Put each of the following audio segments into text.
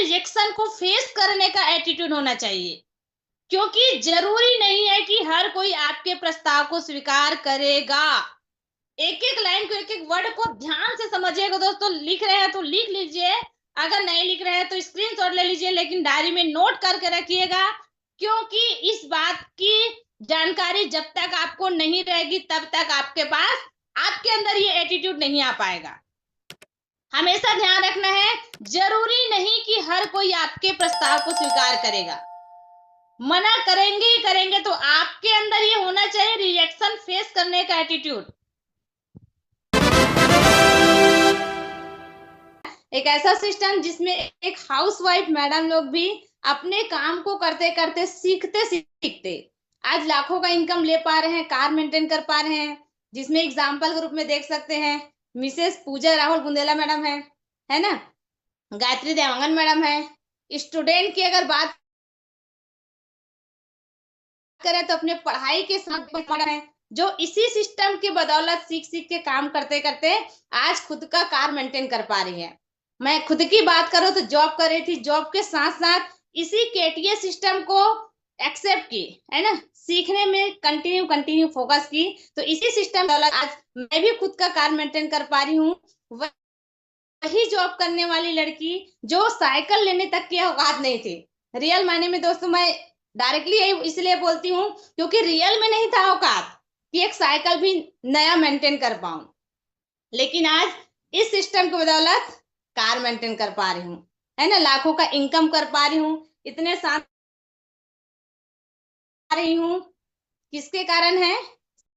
Rejection को face करने का एटीट्यूड होना चाहिए, क्योंकि जरूरी नहीं है कि हर कोई आपके प्रस्ताव को स्वीकार करेगा। एक एक लाइन को, एक एक वर्ड को ध्यान से समझिएगा दोस्तों। लिख रहे हैं तो लिख लीजिए, अगर नहीं लिख रहे हैं तो स्क्रीनशॉट ले लीजिए, लेकिन डायरी में नोट करके रखिएगा, क्योंकि इस बात की जानकारी जब तक आपको नहीं रहेगी तब तक आपके पास, आपके अंदर ये एटीट्यूड नहीं आ पाएगा। हमेशा ध्यान रखना है, जरूरी नहीं कि हर कोई आपके प्रस्ताव को स्वीकार करेगा। मना करेंगे ही करेंगे, तो आपके अंदर ये होना चाहिए रिजेक्शन फेस करने का एटीट्यूड। एक ऐसा सिस्टम जिसमें एक हाउसवाइफ मैडम लोग भी अपने काम को करते करते सीखते सीखते आज लाखों का इनकम ले पा रहे हैं, कार मेंटेन कर पा रहे हैं, जिसमें एग्जाम्पल के रूप में देख सकते हैं मिसेस पूजा राहुल बुंदेला मैडम है ना, गायत्री देवांगन मैडम है। स्टूडेंट की अगर बात करें तो अपने पढ़ाई के साथ मैडम है, जो इसी सिस्टम की बदौलत सीख सीख के काम करते करते आज खुद का कार मेंटेन कर पा रही है। मैं खुद की बात करूं तो जॉब कर रही थी, जॉब के साथ साथ इसी केटीए सिस्टम को एक्सेप्ट की, है ना, सीखने में कंटिन्यू फोकस की, तो इसी सिस्टम आज मैं भी खुद का कार मेंटेन कर पा रही हूँ। वही जॉब करने वाली लड़की जो साइकिल लेने तक की औकात नहीं थी, रियल मायने में दोस्तों मैं डायरेक्टली यही इसलिए बोलती हूँ क्योंकि रियल में नहीं था औकात कि एक साइकिल भी नया मेंटेन कर पाऊं, लेकिन आज इस सिस्टम की बदौलत कार मेंटेन कर पा रही हूँ, है ना, लाखों का इनकम कर पा रही हूँ, इतने साथ रही हूँ। किसके कारण है?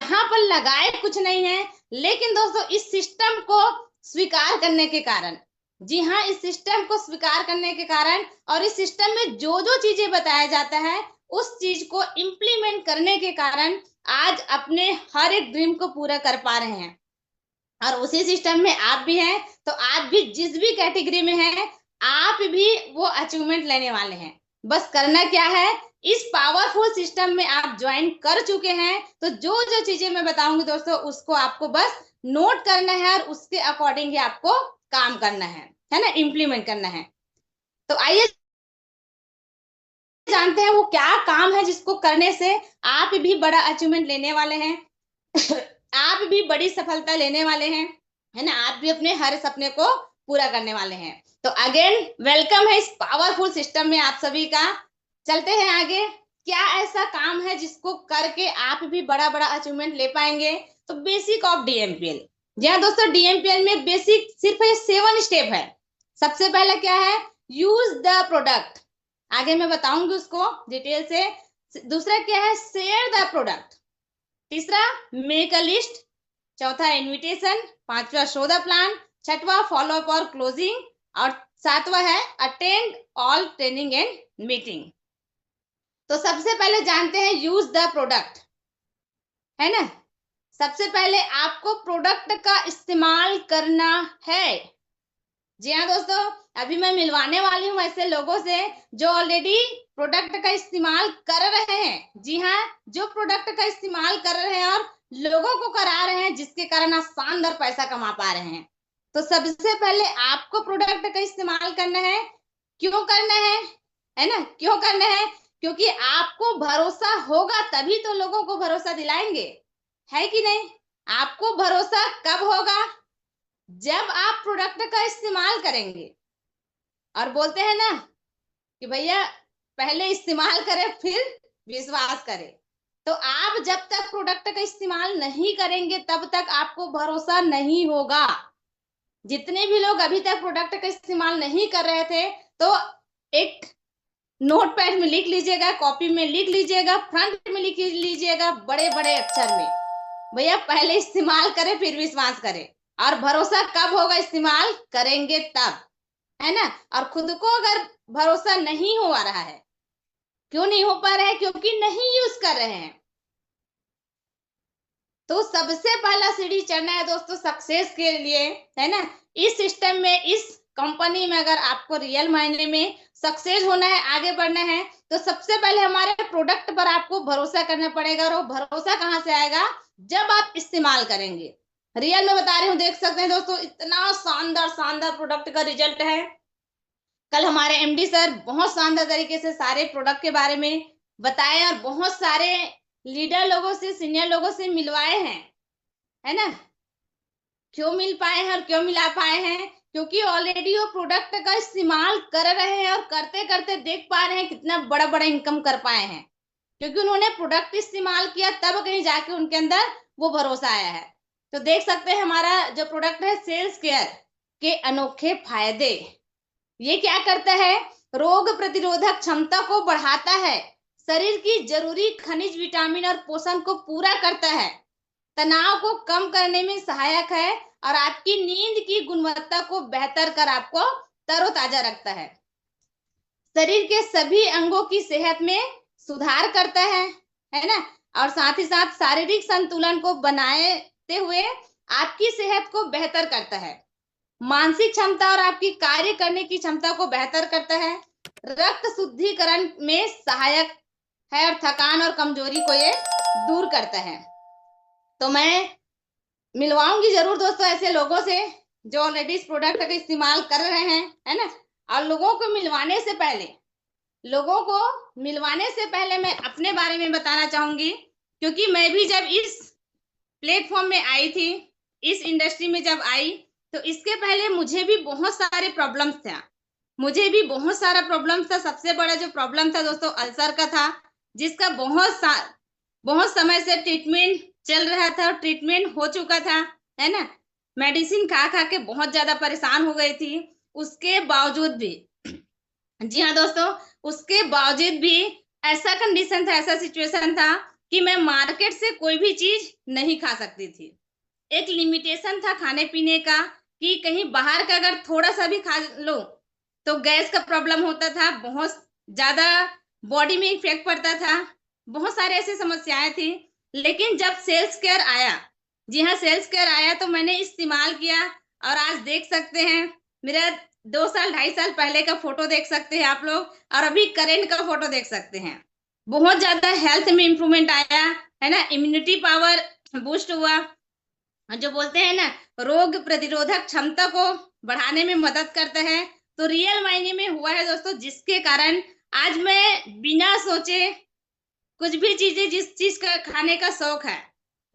यहाँ पर लगाए कुछ नहीं है, लेकिन दोस्तों इस सिस्टम को स्वीकार करने के कारण, जी हाँ, इस सिस्टम को स्वीकार करने के कारण और इस सिस्टम में जो जो चीजें बताया जाता है उस चीज को इम्प्लीमेंट करने के कारण आज अपने हर एक ड्रीम को पूरा कर पा रहे हैं। और उसी सिस्टम में आप भी हैं, तो आप भी जिस भी कैटेगरी में हैं आप भी वो अचीवमेंट लेने वाले हैं। बस करना क्या है, इस पावरफुल सिस्टम में आप ज्वाइन कर चुके हैं, तो जो जो चीजें मैं बताऊंगी दोस्तों उसको आपको बस नोट करना है और उसके अकॉर्डिंग ही आपको काम करना है ना, इम्प्लीमेंट करना है। तो आइए जानते हैं वो क्या काम है जिसको करने से आप भी बड़ा अचीवमेंट लेने वाले हैं आप भी बड़ी सफलता लेने वाले हैं, है ना, आप भी अपने हर सपने को पूरा करने वाले हैं। तो अगेन वेलकम है इस पावरफुल सिस्टम में आप सभी का। चलते हैं आगे, क्या ऐसा काम है जिसको करके आप भी बड़ा बड़ा अचीवमेंट ले पाएंगे? तो बेसिक ऑफ डीएमपीएल। जी हाँ दोस्तों, डीएमपीएल में बेसिक सिर्फ ये 7 स्टेप है। सबसे पहला क्या है? यूज द प्रोडक्ट, आगे मैं बताऊंगी उसको डिटेल से। दूसरा क्या है? Share the product. तीसरा मेक अ लिस्ट। चौथा इनविटेशन। पांचवा शो द प्लान। छठवा फॉलो अप और क्लोजिंग। और सातवां है attend all training and meeting. तो सबसे पहले जानते हैं यूज द प्रोडक्ट, है ना। सबसे पहले आपको प्रोडक्ट का इस्तेमाल करना है। जी हाँ दोस्तों, अभी मैं मिलवाने वाली हूँ ऐसे लोगों से जो ऑलरेडी प्रोडक्ट का इस्तेमाल कर रहे हैं। जी हाँ, जो प्रोडक्ट का इस्तेमाल कर रहे हैं और लोगों को करा रहे हैं, जिसके कारण आप शानदार पैसा कमा पा रहे हैं। तो सबसे पहले आपको प्रोडक्ट का इस्तेमाल करना है। क्यों करना है ना, क्यों करना है? क्योंकि आपको भरोसा होगा तभी तो लोगों को भरोसा दिलाएंगे, है कि नहीं? आपको भरोसा कब होगा? जब आप प्रोडक्ट का इस्तेमाल करेंगे। और बोलते हैं ना कि भैया पहले इस्तेमाल करें फिर विश्वास करें। तो आप जब तक प्रोडक्ट का इस्तेमाल नहीं करेंगे तब तक आपको भरोसा नहीं होगा। जितने भी लोग अभी तक प्रोडक्ट का इस्तेमाल नहीं कर रहे थे, तो एक नोटपैड में लिख लीजिएगा, कॉपी में लिख लीजिएगा, फ्रंट में लिख लीजिएगा बड़े बड़े अक्षर में, भैया पहले इस्तेमाल करें फिर विश्वास करें। और भरोसा कब होगा? इस्तेमाल करेंगे तब, है ना। और खुद को अगर भरोसा नहीं हो रहा है, क्यों नहीं हो पा रहा है? क्योंकि नहीं यूज कर रहे हैं। तो सबसे पहला सीढ़ी चढ़ना है दोस्तों सक्सेस के लिए, है ना। इस सिस्टम में, इस कंपनी में अगर आपको रियल मायने में सक्सेस होना है, आगे बढ़ना है, तो सबसे पहले हमारे प्रोडक्ट पर आपको भरोसा करना पड़ेगा। और वो भरोसा कहां से आएगा? जब आप इस्तेमाल करेंगे। रियल में बता रही हूँ, देख सकते हैं दोस्तों, इतना शानदार शानदार प्रोडक्ट का रिजल्ट है। कल हमारे एमडी सर बहुत शानदार तरीके से सारे प्रोडक्ट के बारे में बताए और बहुत सारे लीडर लोगों से, सीनियर लोगों से मिलवाए हैं, है ना। क्यों मिल पाए हैं और क्यों मिला पाए हैं? क्योंकि ऑलरेडी वो प्रोडक्ट का इस्तेमाल कर रहे हैं और करते करते देख पा रहे हैं कितना बड़ा बड़ा इनकम कर पाए हैं, क्योंकि उन्होंने प्रोडक्ट इस्तेमाल किया, तब कहीं जाके उनके अंदर वो भरोसा आया है। तो देख सकते हैं हमारा जो प्रोडक्ट है सेल्स केयर के अनोखे फायदे। ये क्या करता है? रोग प्रतिरोधक क्षमता को बढ़ाता है, शरीर की जरूरी खनिज, विटामिन और पोषण को पूरा करता है, तनाव को कम करने में सहायक है और आपकी नींद की गुणवत्ता को बेहतर कर आपको तरोताजा रखता है, शरीर के सभी अंगों की सेहत में सुधार करता है ना। और साथ ही साथ शारीरिक संतुलन को बनाते हुए आपकी सेहत को बेहतर करता है, मानसिक क्षमता और आपकी कार्य करने की क्षमता को बेहतर करता है, रक्त शुद्धिकरण में सहायक है और थकान और कमजोरी को ये दूर करता है। तो मैं मिलवाऊंगी जरूर दोस्तों ऐसे लोगों से जो ऑलरेडी इस प्रोडक्ट का इस्तेमाल कर रहे हैं, है ना। और लोगों को मिलवाने से पहले मैं अपने बारे में बताना चाहूंगी, क्योंकि मैं भी जब इस प्लेटफॉर्म में आई थी, इस इंडस्ट्री में जब आई, तो इसके पहले मुझे भी बहुत सारे प्रॉब्लम्स था। सबसे बड़ा जो प्रॉब्लम था दोस्तों अल्सर का था, जिसका बहुत समय से ट्रीटमेंट चल रहा था और ट्रीटमेंट हो चुका था, है ना। मेडिसिन खा खा के बहुत ज्यादा परेशान हो गई थी। उसके बावजूद भी, जी हाँ दोस्तों, उसके बावजूद भी ऐसा कंडीशन था, ऐसा सिचुएशन था कि मैं मार्केट से कोई भी चीज नहीं खा सकती थी। एक लिमिटेशन था खाने पीने का, कि कहीं बाहर का अगर थोड़ा सा भी खा लो तो गैस का प्रॉब्लम होता था, बहुत ज्यादा बॉडी में इफेक्ट पड़ता था, बहुत सारे ऐसी समस्याएं थी। लेकिन जब सेल्स केयर आया, जी हाँ सेल्स केयर आया, तो मैंने इस्तेमाल किया और आज देख सकते हैं मेरा 2 साल 2.5 साल पहले का फोटो देख सकते हैं आप लोग, और अभी करेंट का फोटो देख सकते हैं। बहुत ज्यादा हेल्थ में इंप्रूवमेंट आया, है ना। इम्यूनिटी पावर बूस्ट हुआ, जो बोलते हैं ना रोग प्रतिरोधक क्षमता को बढ़ाने में मदद करता है। तो रियल मायने में हुआ है दोस्तों, जिसके कारण आज मैं बिना सोचे कुछ भी चीजें, जिस चीज का खाने का शौक है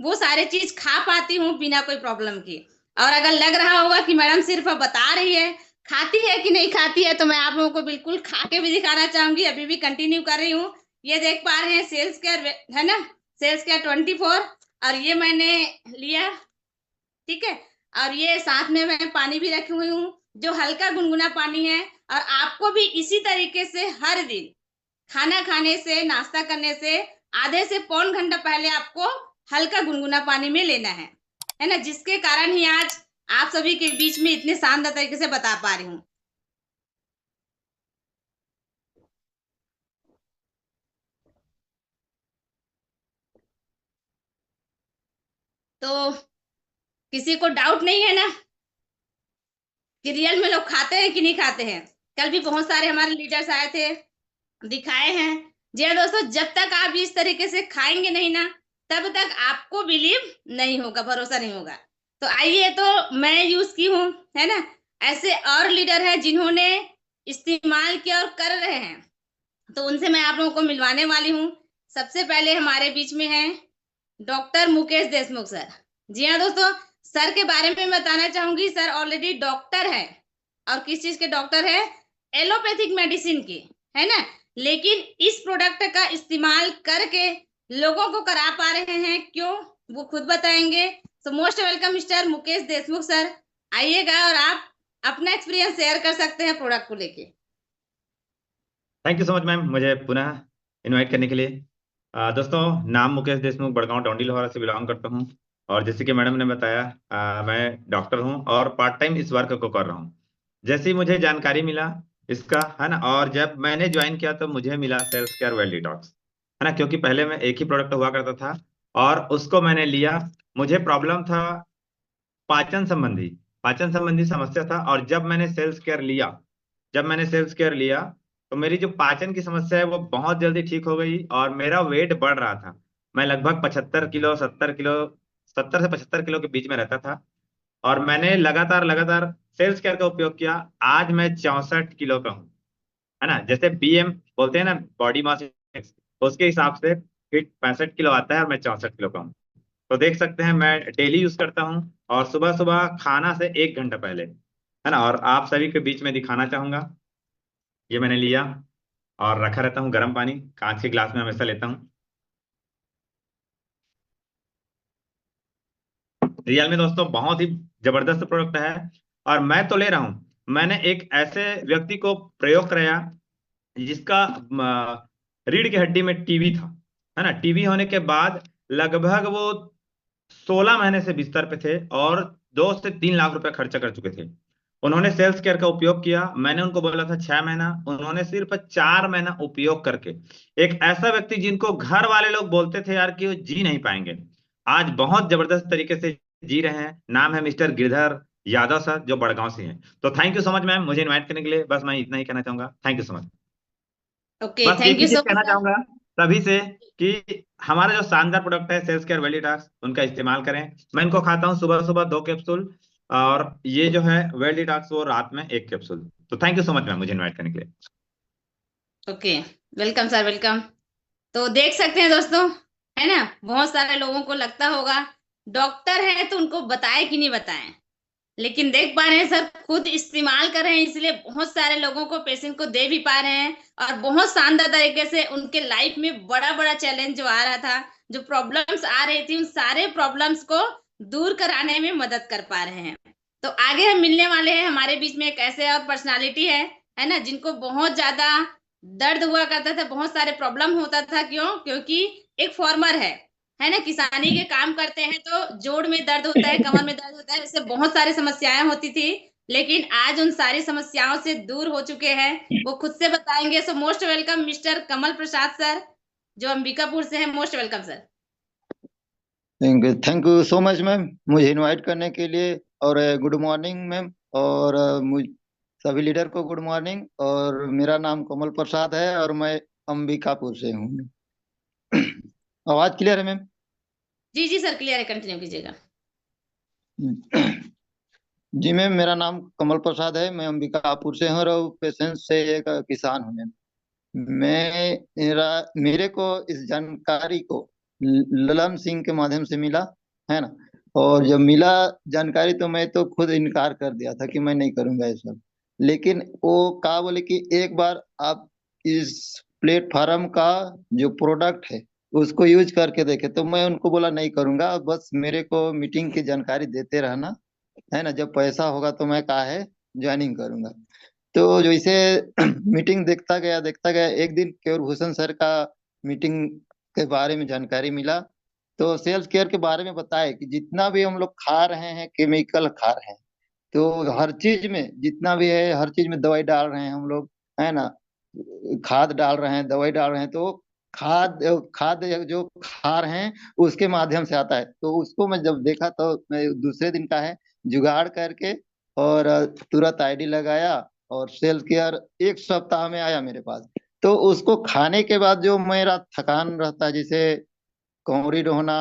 वो सारे चीज खा पाती हूँ बिना कोई प्रॉब्लम की। और अगर लग रहा होगा कि मैडम सिर्फ बता रही है, खाती है कि नहीं खाती है, तो मैं आप लोगों को बिल्कुल खा के भी दिखाना चाहूंगी। अभी भी कंटिन्यू कर रही हूँ। ये देख पा रहे हैं सेल्स केयर, है ना, सेल्स केयर 24, और ये मैंने लिया, ठीक है। और ये साथ में मैं पानी भी रखी हुई हूँ, जो हल्का गुनगुना पानी है। और आपको भी इसी तरीके से हर दिन खाना खाने से, नाश्ता करने से आधे से पौन घंटा पहले आपको हल्का गुनगुना पानी में लेना है ना, जिसके कारण ही आज आप सभी के बीच में इतने शानदार तरीके से बता पा रही हूँ। तो किसी को डाउट नहीं है ना कि रियल में लोग खाते हैं कि नहीं खाते हैं? कल भी बहुत सारे हमारे लीडर्स आए थे, दिखाए हैं। जी हाँ दोस्तों, जब तक आप इस तरीके से खाएंगे नहीं ना, तब तक आपको बिलीव नहीं होगा, भरोसा नहीं होगा। तो आइए, तो मैं यूज की हूँ, है ना। ऐसे और लीडर है जिन्होंने इस्तेमाल किया और कर रहे हैं, तो उनसे मैं आप लोगों को मिलवाने वाली हूँ। सबसे पहले हमारे बीच में है डॉक्टर मुकेश देशमुख सर। जी हाँ दोस्तों, सर के बारे में बताना चाहूंगी। सर ऑलरेडी डॉक्टर है, और किस चीज के डॉक्टर है? एलोपैथिक मेडिसिन के, है ना। लेकिन इस प्रोडक्ट का इस्तेमाल करके लोगों को करा पा रहे हैं, क्यों वो खुद बताएंगे। So most welcome mister Mukesh Deshmukh sir, आइएगा और आप अपना एक्सपीरियंस शेयर कर सकते हैं प्रोडक्ट को लेके। Thank you so much ma'am, मुझे पुनः इनवाइट करने के लिए। दोस्तों, नाम मुकेश देशमुख, बड़गांव टोंडी लोहारा से बिलोंग करता हूं। और जैसे कि मैडम ने बताया, मैं डॉक्टर हूं और पार्ट टाइम इस वर्क को कर रहा हूं। जैसे ही मुझे जानकारी मिला इसका, है ना, और जब मैंने ज्वाइन किया तो मुझे मिला सेल्स केयर वेल डिटॉक्स, है ना। क्योंकि पहले मैं एक ही प्रोडक्ट हुआ करता था और उसको मैंने लिया। मुझे प्रॉब्लम था पाचन संबंधी समस्या था। और जब मैंने सेल्स केयर लिया तो मेरी जो पाचन की समस्या है वो बहुत जल्दी ठीक हो गई और मेरा वेट बढ़ रहा था। मैं लगभग 75 किलो, 70 किलो, 70 से 75 किलो के बीच में रहता था। और मैंने लगातार लगातार सेल्स केयर का उपयोग किया। आज मैं 64 किलो का हूँ। है ना। जैसे BM बोलते हैं ना, बॉडी मास इंडेक्स, उसके हिसाब से फिट 65 किलो आता है और मैं 64 किलो का हूँ। तो देख सकते हैं मैं डेली यूज करता हूँ, और सुबह सुबह खाना से 1 घंटा पहले, है ना। और आप सभी के बीच में दिखाना चाहूंगा, ये मैंने लिया और रखा रहता हूँ गर्म पानी, कांच के गिलास में हमेशा लेता हूँ। रियल में दोस्तों बहुत ही जबरदस्त प्रोडक्ट है, और मैं तो ले रहा हूँ, मैंने एक ऐसे व्यक्ति को प्रयोग कराया जिसका रीढ़ की हड्डी में टीबी था, है ना। टीबी होने के बाद लगभग वो 16 महीने से बिस्तर पे थे, और 2 से 3 लाख रुपए खर्चा कर चुके थे। उन्होंने सेल्स केयर का उपयोग किया, मैंने उनको बोला था 6 महीना, उन्होंने सिर्फ 4 महीना उपयोग करके, एक ऐसा व्यक्ति जिनको घर वाले लोग बोलते थे यार कि वो जी नहीं पाएंगे, आज बहुत जबरदस्त तरीके से जी रहे हैं। नाम है मिस्टर गिरधर यादव सर, जो बड़गांव से हैं। तो thank you so much ma'am, मुझे इनवाइट करने के लिए। बस मैं इतना ही कहना चाहूंगा, thank you so much. Okay, बस थैंक एक ही यू चीज सो मच कहना सर। चाहूंगा सभी से कि हमारा जो शानदार प्रोडक्ट है सेल्स केयर वेल डिटॉक्स, उनका इस्तेमाल करें। मैं इनको खाता हूँ सुबह सुबह 2 कैप्सूल, और ये जो है वेल डिटॉक्स वो रात में 1 कैप्सूल। तो thank you so much ma'am, मुझे इन्वाइट करने के लिए। Okay, welcome sir, welcome. तो देख सकते हैं दोस्तों, है ना, बहुत सारे लोगों को लगता होगा डॉक्टर है तो उनको बताए कि नहीं बताएं, लेकिन देख पा रहे हैं सर खुद इस्तेमाल कर रहे हैं, इसलिए बहुत सारे लोगों को, पेशेंट को दे भी पा रहे हैं, और बहुत शानदार तरीके से उनके लाइफ में बड़ा बड़ा चैलेंज जो आ रहा था, जो प्रॉब्लम्स आ रही थी, उन सारे प्रॉब्लम्स को दूर कराने में मदद कर पा रहे हैं। तो आगे हम मिलने वाले हैं, हमारे बीच में एक ऐसे और पर्सनालिटी है ना, जिनको बहुत ज्यादा दर्द हुआ करता था, बहुत सारे प्रॉब्लम होता था। क्यों? क्योंकि एक फार्मर है ना, किसानी के काम करते हैं तो जोड़ में दर्द होता है, कमर में दर्द होता है, इससे बहुत सारी समस्याएं होती थी। लेकिन आज उन सारी समस्याओं से दूर हो चुके हैं, वो खुद से बताएंगे। सो मोस्ट वेलकम मिस्टर कमल प्रसाद सर, जो अंबिकापुर से हैं। Most welcome sir. Thank you so much ma'am, मुझे इनवाइट करने के लिए। और गुड मॉर्निंग मैम, और सभी लीडर को गुड मॉर्निंग। और मेरा नाम कमल प्रसाद है और मैं अंबिकापुर से हूँ। आवाज क्लियर है मैम? जी जी सर, क्लियर है, कंटिन्यू कीजिएगा। जी मैम, मेरा नाम कमल प्रसाद है, मैं अंबिकापुर से हूँ और पेशेंट से एक किसान हूँ मैम। मेरे को इस जानकारी को ललन सिंह के माध्यम से मिला, है ना। और जब मिला जानकारी तो मैं तो खुद इनकार कर दिया था कि मैं नहीं करूंगा ये सब। लेकिन वो कहा, बोले कि एक बार आप इस प्लेटफॉर्म का जो प्रोडक्ट है उसको यूज करके देखे। तो मैं उनको बोला नहीं करूंगा, बस मेरे को मीटिंग की जानकारी देते रहना, है ना। जब पैसा होगा तो मैं कहा है ज्वाइनिंग करूंगा। तो जैसे मीटिंग देखता गया, एक दिन केवल भूषण सर का मीटिंग के बारे में जानकारी मिला। तो सेल्स केयर के बारे में बताया कि जितना भी हम लोग खा रहे हैं, केमिकल खा रहे हैं, तो हर चीज में जितना भी है, हर चीज में दवाई डाल रहे हैं हम लोग, है ना। खाद डाल रहे हैं, दवाई डाल रहे हैं, तो खाद खाद जो खा रहे हैं उसके माध्यम से आता है। तो उसको मैं जब देखा तो मैं दूसरे दिन का है जुगाड़ करके, और तुरंत आईडी लगाया, और सेल्स केयर एक सप्ताह में आया मेरे पास। तो उसको खाने के बाद जो मेरा थकान रहता है, जैसे कमरी रोना,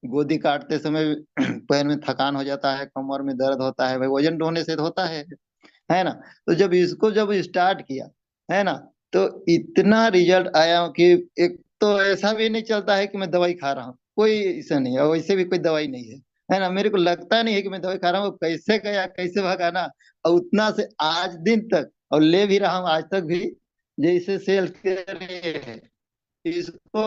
गोदी काटते समय पैर में थकान हो जाता है, कमर में दर्द होता है, भाई वजन ढोने से तो होता है ना। तो जब स्टार्ट किया, है ना, तो इतना रिजल्ट आया कि एक तो ऐसा भी नहीं चलता है कि मैं दवाई खा रहा हूँ, कोई ऐसा नहीं है, वैसे भी कोई दवाई नहीं है ना। मेरे को लगता नहीं है कि मैं दवाई खा रहा हूँ, कैसे गया कैसे भगाना, और उतना से आज दिन तक, और ले भी रहा हूँ आज तक भी। जैसे सेल्स है, इसको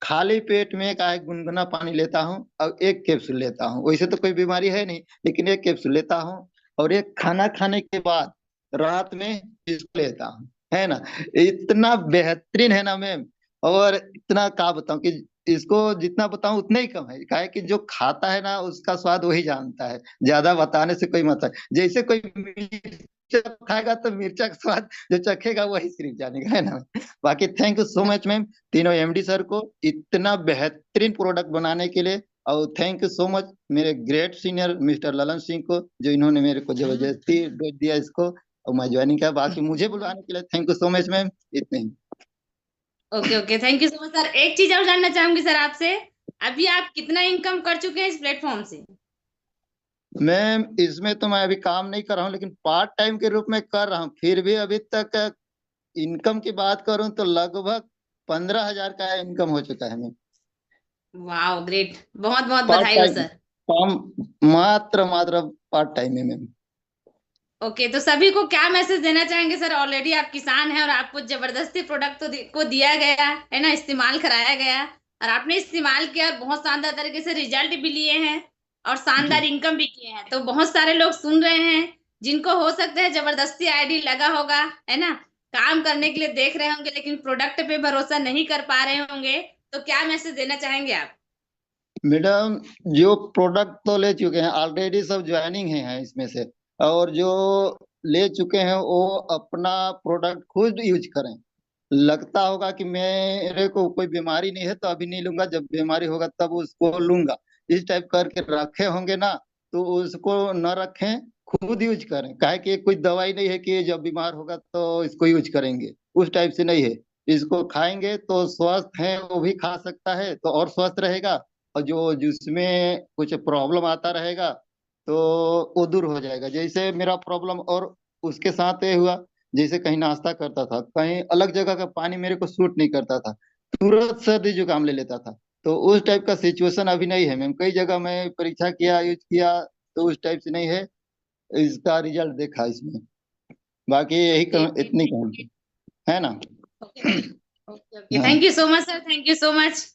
खाली पेट में का है गुनगुना पानी लेता हूँ और एक कैप्सूल लेता हूँ। वैसे तो कोई बीमारी है नहीं, लेकिन एक कैप्सूल लेता हूँ। और एक खाना खाने के बाद रात में इसको लेता हूँ, है ना। इतना बेहतरीन है ना मैम। और इतना का बताऊं कि इसको जितना बताऊं उतना ही कम है, काहे कि जो खाता है ना उसका स्वाद वही जानता है, ज्यादा बताने से कोई मतलब। जैसे कोई मिर्च खाएगा तो मिर्चा का स्वाद जो चखेगा वही सिर्फ जानेगा, है ना। बाकी thank you so much ma'am, तीनों एमडी सर को इतना बेहतरीन प्रोडक्ट बनाने के लिए। और थैंक यू सो मच मेरे great senior mister Lalan Singh को, जो इन्होंने मेरे को जबरदस्ती भेज दिया इसको और मैं ज्वाइनिंग किया। बाकी मुझे बुलवाने के लिए thank you so much ma'am, इतने ही। Okay okay, thank you so much sir. एक चीज और जानना चाहूंगी सर आपसे, अभी आप कितना इनकम कर चुके हैं इस प्लेटफॉर्म से? मैम इसमें तो मैं अभी काम नहीं कर रहा हूँ, लेकिन पार्ट टाइम के रूप में कर रहा हूँ, फिर भी अभी तक इनकम की बात करूं तो लगभग 15,000 का इनकम हो चुका है मैम। वाओ ग्रेट, बहुत बहुत पार्ट बधाई हो टाइम, सर। काम मात्र मात्र पार्ट टाइम है मैम। ओके, तो सभी को क्या मैसेज देना चाहेंगे सर? ऑलरेडी आप किसान हैं और आपको जबरदस्ती प्रोडक्ट को दिया गया है ना, इस्तेमाल कराया गया, और आपने इस्तेमाल किया और बहुत शानदार तरीके से रिजल्ट भी लिए हैं और शानदार जी इनकम भी किए हैं। तो बहुत सारे लोग सुन रहे हैं जिनको हो सकता है जबरदस्ती आईडी लगा होगा, है ना, काम करने के लिए देख रहे होंगे लेकिन प्रोडक्ट पे भरोसा नहीं कर पा रहे होंगे, तो क्या मैसेज देना चाहेंगे आप? मैडम, जो प्रोडक्ट तो ले चुके हैं ऑलरेडी, सब ज्वाइनिंग है इसमें से, और जो ले चुके हैं वो अपना प्रोडक्ट खुद यूज करें। लगता होगा कि मेरे को कोई बीमारी नहीं है तो अभी नहीं लूंगा, जब बीमारी होगा तब उसको लूंगा, इस टाइप करके रखे होंगे ना, तो उसको न रखें, खुद यूज करें। काहे कि कोई दवाई नहीं है कि जब बीमार होगा तो इसको यूज करेंगे, उस टाइप से नहीं है। इसको खाएंगे तो स्वस्थ है वो भी खा सकता है तो और स्वस्थ रहेगा, और जो जिसमें कुछ प्रॉब्लम आता रहेगा तो वो दूर हो जाएगा। जैसे मेरा प्रॉब्लम और उसके साथ ये हुआ, जैसे कहीं नाश्ता करता था, कहीं अलग जगह का पानी मेरे को सूट नहीं करता था, तुरंत सर्दी जुकाम ले लेता था। तो उस टाइप का सिचुएशन अभी नहीं है मैम। कई जगह मैं परीक्षा किया, यूज किया, तो उस टाइप से नहीं है। इसका रिजल्ट देखा इसमें। बाकी यही ग्रेट ग्रेट, इतनी कहूँ, है ना। ओके ओके ओके, हाँ thank you so much sir, thank you so much.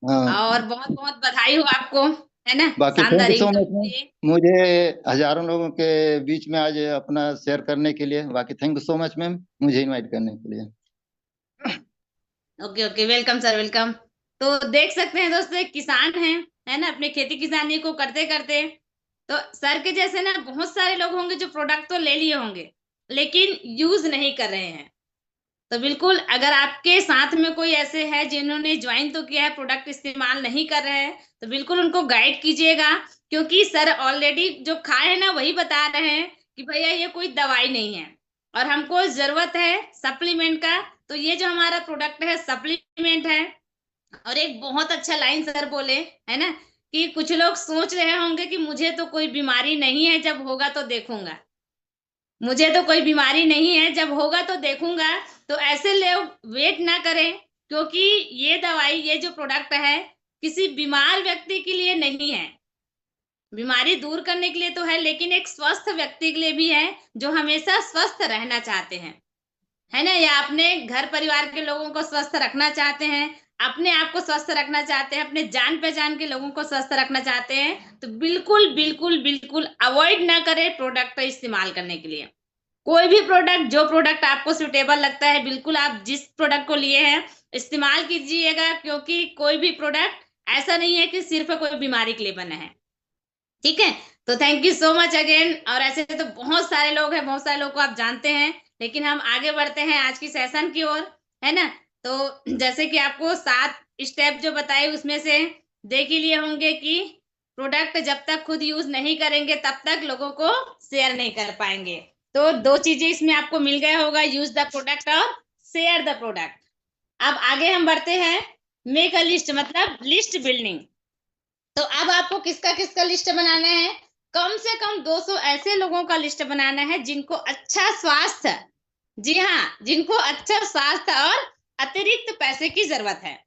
हाँ। और बहुत बहुत बधाई हो आपको, है ना, बाकी थैंक शानदार यू सो इनकम मच के मैम, लिए। मुझे हजारों लोगों के बीच में आज अपना शेयर करने के लिए। बाकी thank you so much ma'am, मुझे इनवाइट करने के लिए। Okay okay, welcome sir, welcome. तो देख सकते हैं दोस्तों, एक किसान है ना, अपने खेती किसानी को करते करते, तो सर के जैसे ना बहुत सारे लोग होंगे जो प्रोडक्ट तो ले लिए होंगे लेकिन यूज नहीं कर रहे हैं। तो बिल्कुल अगर आपके साथ में कोई ऐसे है जिन्होंने ज्वाइन तो किया है, प्रोडक्ट इस्तेमाल नहीं कर रहे हैं, तो बिल्कुल उनको गाइड कीजिएगा, क्योंकि सर ऑलरेडी जो खाए हैं ना वही बता रहे हैं कि भैया ये कोई दवाई नहीं है और हमको जरूरत है सप्लीमेंट का। तो ये जो हमारा प्रोडक्ट है सप्लीमेंट है। और एक बहुत अच्छा लाइन सर बोले, है ना, कि कुछ लोग सोच रहे होंगे कि मुझे तो कोई बीमारी नहीं है, जब होगा तो देखूंगा, मुझे तो कोई बीमारी नहीं है, जब होगा तो देखूंगा। तो ऐसे लोग वेट ना करें, क्योंकि ये दवाई, ये जो प्रोडक्ट है किसी बीमार व्यक्ति के लिए नहीं है, बीमारी दूर करने के लिए तो है, लेकिन एक स्वस्थ व्यक्ति के लिए भी है जो हमेशा स्वस्थ रहना चाहते हैं, है ना, या अपने घर परिवार के लोगों को स्वस्थ रखना चाहते हैं, अपने आप को स्वस्थ रखना चाहते हैं, अपने जान पहचान के लोगों को स्वस्थ रखना चाहते हैं, तो बिल्कुल बिल्कुल बिल्कुल अवॉइड ना करें प्रोडक्ट का इस्तेमाल करने के लिए। कोई भी प्रोडक्ट, जो प्रोडक्ट आपको सुटेबल लगता है, बिल्कुल आप जिस प्रोडक्ट को लिए हैं इस्तेमाल कीजिएगा, क्योंकि कोई भी प्रोडक्ट ऐसा नहीं है कि सिर्फ कोई बीमारी के लिए बना है। ठीक है, तो thank you so much again. और ऐसे तो बहुत सारे लोग हैं, बहुत सारे लोग को आप जानते हैं, लेकिन हम आगे बढ़ते हैं आज की सेशन की ओर, है ना। तो जैसे कि आपको 7 स्टेप जो बताए उसमें से देख ही लिए होंगे कि प्रोडक्ट जब तक खुद यूज नहीं करेंगे तब तक लोगों को शेयर नहीं कर पाएंगे। तो 2 चीजें इसमें आपको मिल गया होगा, यूज द प्रोडक्ट और शेयर द प्रोडक्ट। अब आगे हम बढ़ते हैं, मेक अ लिस्ट, मतलब लिस्ट बिल्डिंग। तो अब आपको किसका किसका लिस्ट बनाना है? कम से कम 200 ऐसे लोगों का लिस्ट बनाना है जिनको अच्छा स्वास्थ्य, जी हाँ, जिनको अच्छा स्वास्थ्य और अतिरिक्त पैसे की जरूरत है।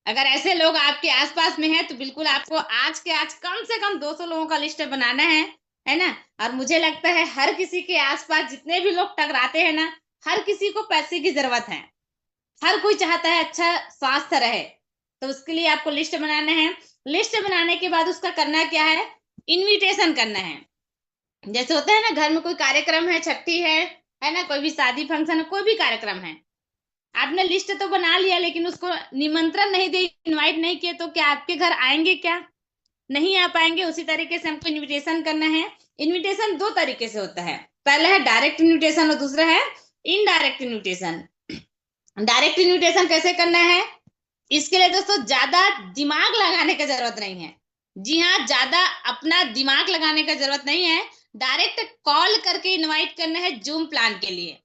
अगर ऐसे लोग आपके आसपास में हैं तो बिल्कुल आपको आज के आज कम से कम 200 लोगों का लिस्ट बनाना है ना। और मुझे लगता है हर किसी के आसपास जितने भी लोग टकराते हैं ना, हर किसी को पैसे की जरूरत है, हर कोई चाहता है अच्छा स्वास्थ्य रहे। तो उसके लिए आपको लिस्ट बनाना है। लिस्ट बनाने के बाद उसका करना क्या है? इनविटेशन करना है। जैसे होता है ना, घर में कोई कार्यक्रम है, छठी है ना, कोई भी शादी फंक्शन है, कोई भी कार्यक्रम है, आपने लिस्ट तो बना लिया लेकिन उसको निमंत्रण नहीं दिए, इनवाइट नहीं किए, तो क्या आपके घर आएंगे? क्या नहीं आ पाएंगे। उसी तरीके से हमको इनविटेशन करना है। इनविटेशन 2 तरीके से होता है, पहला है डायरेक्ट इनविटेशन और दूसरा है इनडायरेक्ट इनविटेशन। डायरेक्ट इनविटेशन कैसे करना है? इसके लिए दोस्तों ज्यादा दिमाग लगाने की जरूरत नहीं है। जी हाँ, ज्यादा अपना दिमाग लगाने की जरूरत नहीं है। डायरेक्ट कॉल करके इनवाइट करना है जूम प्लान के लिए,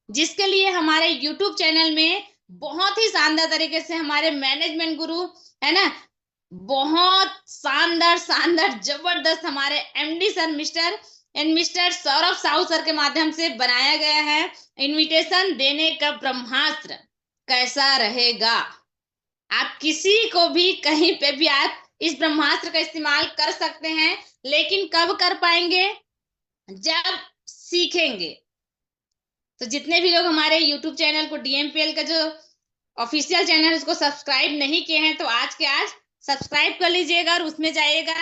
जिसके लिए हमारे यूट्यूब चैनल में बहुत ही शानदार तरीके से हमारे मैनेजमेंट गुरु, है ना, बहुत शानदार शानदार जबरदस्त हमारे MD sir mister and mister Saurabh Sahu sir के माध्यम से बनाया गया है। इनविटेशन देने का ब्रह्मास्त्र कैसा रहेगा। आप किसी को भी कहीं पे भी आप इस ब्रह्मास्त्र का इस्तेमाल कर सकते हैं, लेकिन कब कर पाएंगे, जब सीखेंगे। तो जितने भी लोग हमारे YouTube चैनल को DMPL का जो ऑफिशियल चैनल उसको सब्सक्राइब नहीं किए हैं, तो आज के आज सब्सक्राइब कर लीजिएगा और उसमें जाइएगा,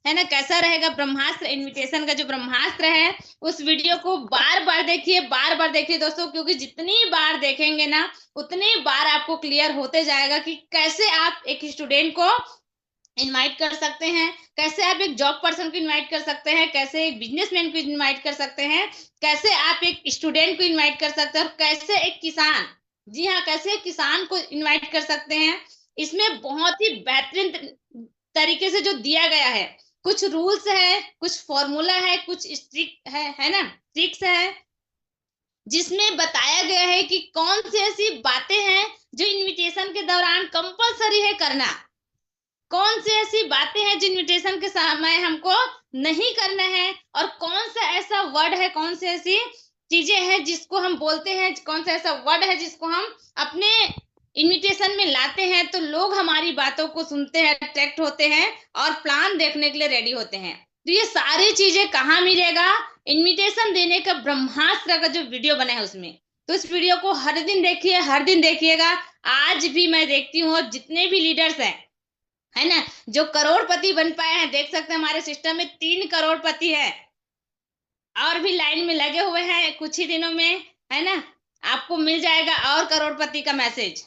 है ना। कैसा रहेगा ब्रह्मास्त्र, इनविटेशन का जो ब्रह्मास्त्र है, उस वीडियो को बार बार देखिए दोस्तों, क्योंकि जितनी बार देखेंगे ना उतनी बार आपको क्लियर होते जाएगा कि कैसे आप एक स्टूडेंट को इनवाइट कर सकते हैं, कैसे आप एक जॉब पर्सन को इनवाइट कर सकते हैं, कैसे एक बिजनेसमैन को इनवाइट कर सकते हैं, कैसे आप एक स्टूडेंट को इनवाइट कर सकते हैं, और कैसे एक किसान, जी हाँ, कैसे एक किसान को इनवाइट कर सकते हैं। इसमें बहुत ही बेहतरीन तरीके से जो दिया गया है, कुछ रूल्स है, कुछ फॉर्मूला है, कुछ स्ट्रिक है ना, ट्रिक्स है, जिसमें बताया गया है कि कौन सी ऐसी बातें हैं जो इनविटेशन के दौरान कंपलसरी है करना, कौन सी ऐसी बातें हैं जो इनविटेशन के समय हमको नहीं करना है, और कौन सा ऐसा वर्ड है, कौन सी ऐसी चीजें हैं जिसको हम बोलते हैं, कौन सा ऐसा वर्ड है जिसको हम अपने इनविटेशन में लाते हैं तो लोग हमारी बातों को सुनते हैं, अट्रैक्ट होते हैं और प्लान देखने के लिए रेडी होते हैं। तो ये सारी चीजें कहाँ मिलेगा, इनविटेशन देने का ब्रह्मास्त्र का जो वीडियो बना है उसमें। तो इस वीडियो को हर दिन देखिए, हर दिन देखिएगा। आज भी मैं देखती हूँ, जितने भी लीडर्स हैं, है ना, जो करोड़पति बन पाए हैं, देख सकते हैं हमारे सिस्टम में 3 करोड़पति है, और भी लाइन में लगे हुए हैं। कुछ ही दिनों में, है ना, आपको मिल जाएगा और करोड़पति का मैसेज।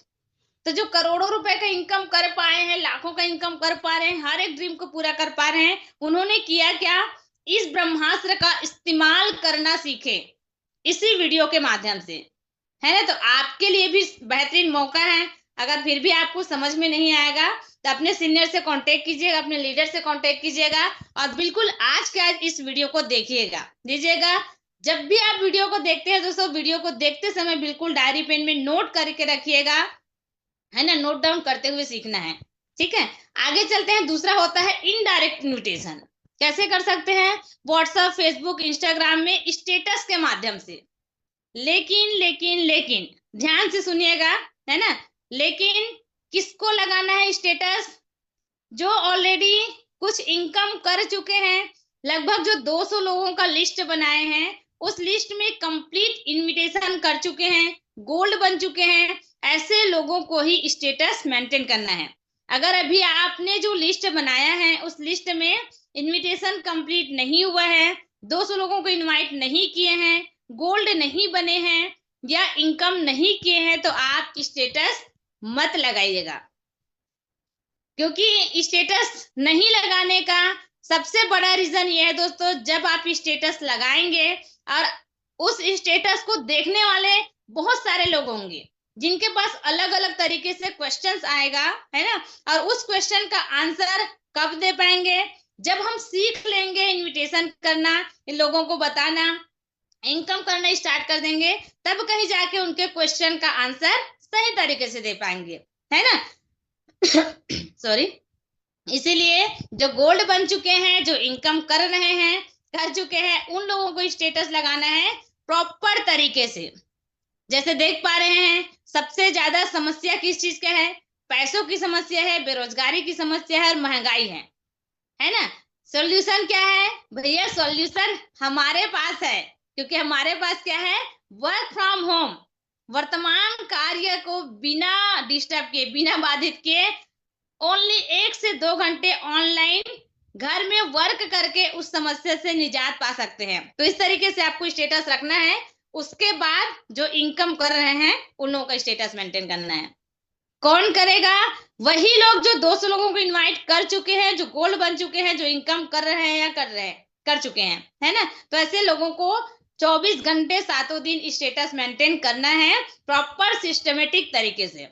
तो जो करोड़ों रुपए का इनकम कर पाए हैं, लाखों का इनकम कर पा रहे हैं, हर एक ड्रीम को पूरा कर पा रहे हैं, उन्होंने किया क्या, इस ब्रह्मास्त्र का इस्तेमाल करना सीखे इसी वीडियो के माध्यम से, है ना। तो आपके लिए भी बेहतरीन मौका है। अगर फिर भी आपको समझ में नहीं आएगा तो अपने सीनियर से कांटेक्ट कीजिएगा, अपने लीडर से कांटेक्ट कीजिएगा, और बिल्कुल आज के आज इस वीडियो को दीजिएगा। जब भी आप वीडियो को देखते हैं दोस्तों, वीडियो को देखते समय बिल्कुल डायरी पेन में नोट करके रखिएगा, है ना, नोट डाउन करते हुए सीखना है, ठीक है। आगे चलते हैं। दूसरा होता है इनडायरेक्ट इन्विटेशन। कैसे कर सकते हैं, व्हाट्सएप, फेसबुक, इंस्टाग्राम में स्टेटस के माध्यम से। लेकिन ध्यान से सुनिएगा, है ना, लेकिन किसको लगाना है स्टेटस, जो ऑलरेडी कुछ इनकम कर चुके हैं, लगभग जो 200 लोगों का लिस्ट बनाए हैं, उस लिस्ट में कंप्लीट इनविटेशन कर चुके हैं, गोल्ड बन चुके हैं, ऐसे लोगों को ही स्टेटस मेंटेन करना है। अगर अभी आपने जो लिस्ट बनाया है उस लिस्ट में इनविटेशन कंप्लीट नहीं हुआ है, 200 लोगों को इनवाइट नहीं किए हैं, गोल्ड नहीं बने हैं, या इनकम नहीं किए हैं, तो आप स्टेटस मत लगाइएगा। क्योंकि स्टेटस नहीं लगाने का सबसे बड़ा रीजन ये है दोस्तों, जब आप स्टेटस लगाएंगे और उस स्टेटस को देखने वाले बहुत सारे लोग होंगे, जिनके पास अलग अलग तरीके से क्वेश्चंस आएगा, है ना, और उस क्वेश्चन का आंसर कब दे पाएंगे, जब हम सीख लेंगे इनविटेशन करना, इन लोगों को बताना, इनकम करना स्टार्ट कर देंगे, तब कहीं जाके उनके क्वेश्चन का आंसर सही तरीके से दे पाएंगे, है ना। सॉरी। इसीलिए जो गोल्ड बन चुके हैं, जो इनकम कर रहे हैं, कर चुके हैं, उन लोगों को स्टेटस लगाना है प्रॉपर तरीके से। जैसे देख पा रहे हैं, सबसे ज्यादा समस्या किस चीज का है, पैसों की समस्या है, बेरोजगारी की समस्या है, और महंगाई है ना। सॉल्यूशन क्या है भैया, सॉल्यूशन हमारे पास है, क्योंकि हमारे पास क्या है, वर्क फ्रॉम होम। वर्तमान कार्य को बिना डिस्टर्ब किए, बिना बाधित किए, ओनली 1 से 2 घंटे ऑनलाइन घर में वर्क करके उस समस्या से निजात पा सकते हैं। तो इस तरीके से आपको स्टेटस रखना है। उसके बाद जो इनकम कर रहे हैं उन लोगों का स्टेटस मेंटेन करना है। कौन करेगा, वही लोग जो 200 लोगों को इनवाइट कर चुके हैं, जो गोल्ड बन चुके हैं, जो इनकम कर रहे हैं या कर चुके हैं, है ना। तो ऐसे लोगों को 24 घंटे 7 दिन स्टेटस मेंटेन करना है प्रॉपर सिस्टमेटिक तरीके से।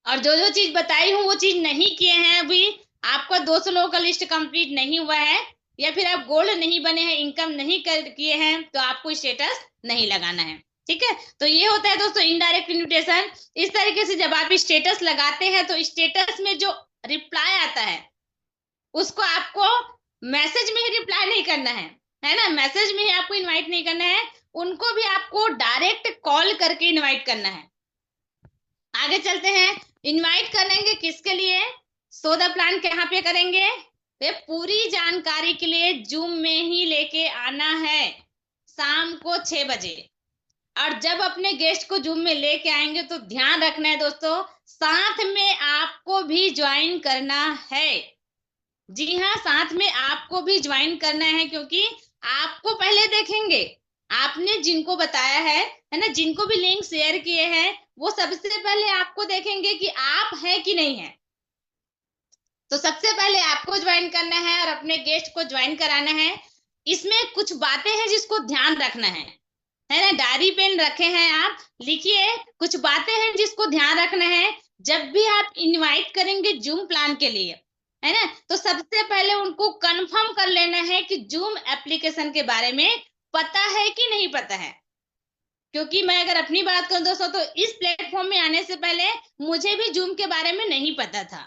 और जो जो चीज बताई हूँ वो चीज नहीं किए हैं, अभी आपका 200 लोगों का लिस्ट कंप्लीट नहीं हुआ है, या फिर आप गोल्ड नहीं बने हैं, इनकम नहीं किए हैं, तो आपको स्टेटस नहीं लगाना है, ठीक है। तो ये होता है दोस्तों इनडायरेक्ट इन्विटेशन। इस तरीके से जब आप स्टेटस लगाते हैं तो स्टेटस में जो रिप्लाई आता है उसको आपको मैसेज में ही रिप्लाई नहीं करना है, है ना, मैसेज में ही आपको इनवाइट नहीं करना है, उनको भी आपको डायरेक्ट कॉल करके इनवाइट करना है। आगे चलते हैं, इनवाइट करेंगे किसके लिए, सो द प्लान कहाँ पे करेंगे, ये पूरी जानकारी के लिए जूम में ही लेके आना है शाम को 6 बजे। और जब अपने गेस्ट को जूम में लेके आएंगे तो ध्यान रखना है दोस्तों, साथ में आपको भी ज्वाइन करना है। जी हाँ, साथ में आपको भी ज्वाइन करना है, क्योंकि आपको पहले देखेंगे, आपने जिनको बताया है ना, जिनको भी लिंक शेयर किए हैं, वो सबसे पहले आपको देखेंगे कि आप है कि नहीं है। तो सबसे पहले आपको ज्वाइन करना है और अपने गेस्ट को ज्वाइन कराना है। इसमें कुछ बातें हैं जिसको ध्यान रखना है ना, डायरी पेन रखे हैं आप, लिखिए, कुछ बातें हैं जिसको ध्यान रखना है। जब भी आप इनवाइट करेंगे जूम प्लान के लिए, है ना, तो सबसे पहले उनको कंफर्म कर लेना है कि जूम एप्लीकेशन के बारे में पता है कि नहीं पता है। क्योंकि मैं अगर अपनी बात करूं दोस्तों, तो इस प्लेटफॉर्म में आने से पहले मुझे भी जूम के बारे में नहीं पता था,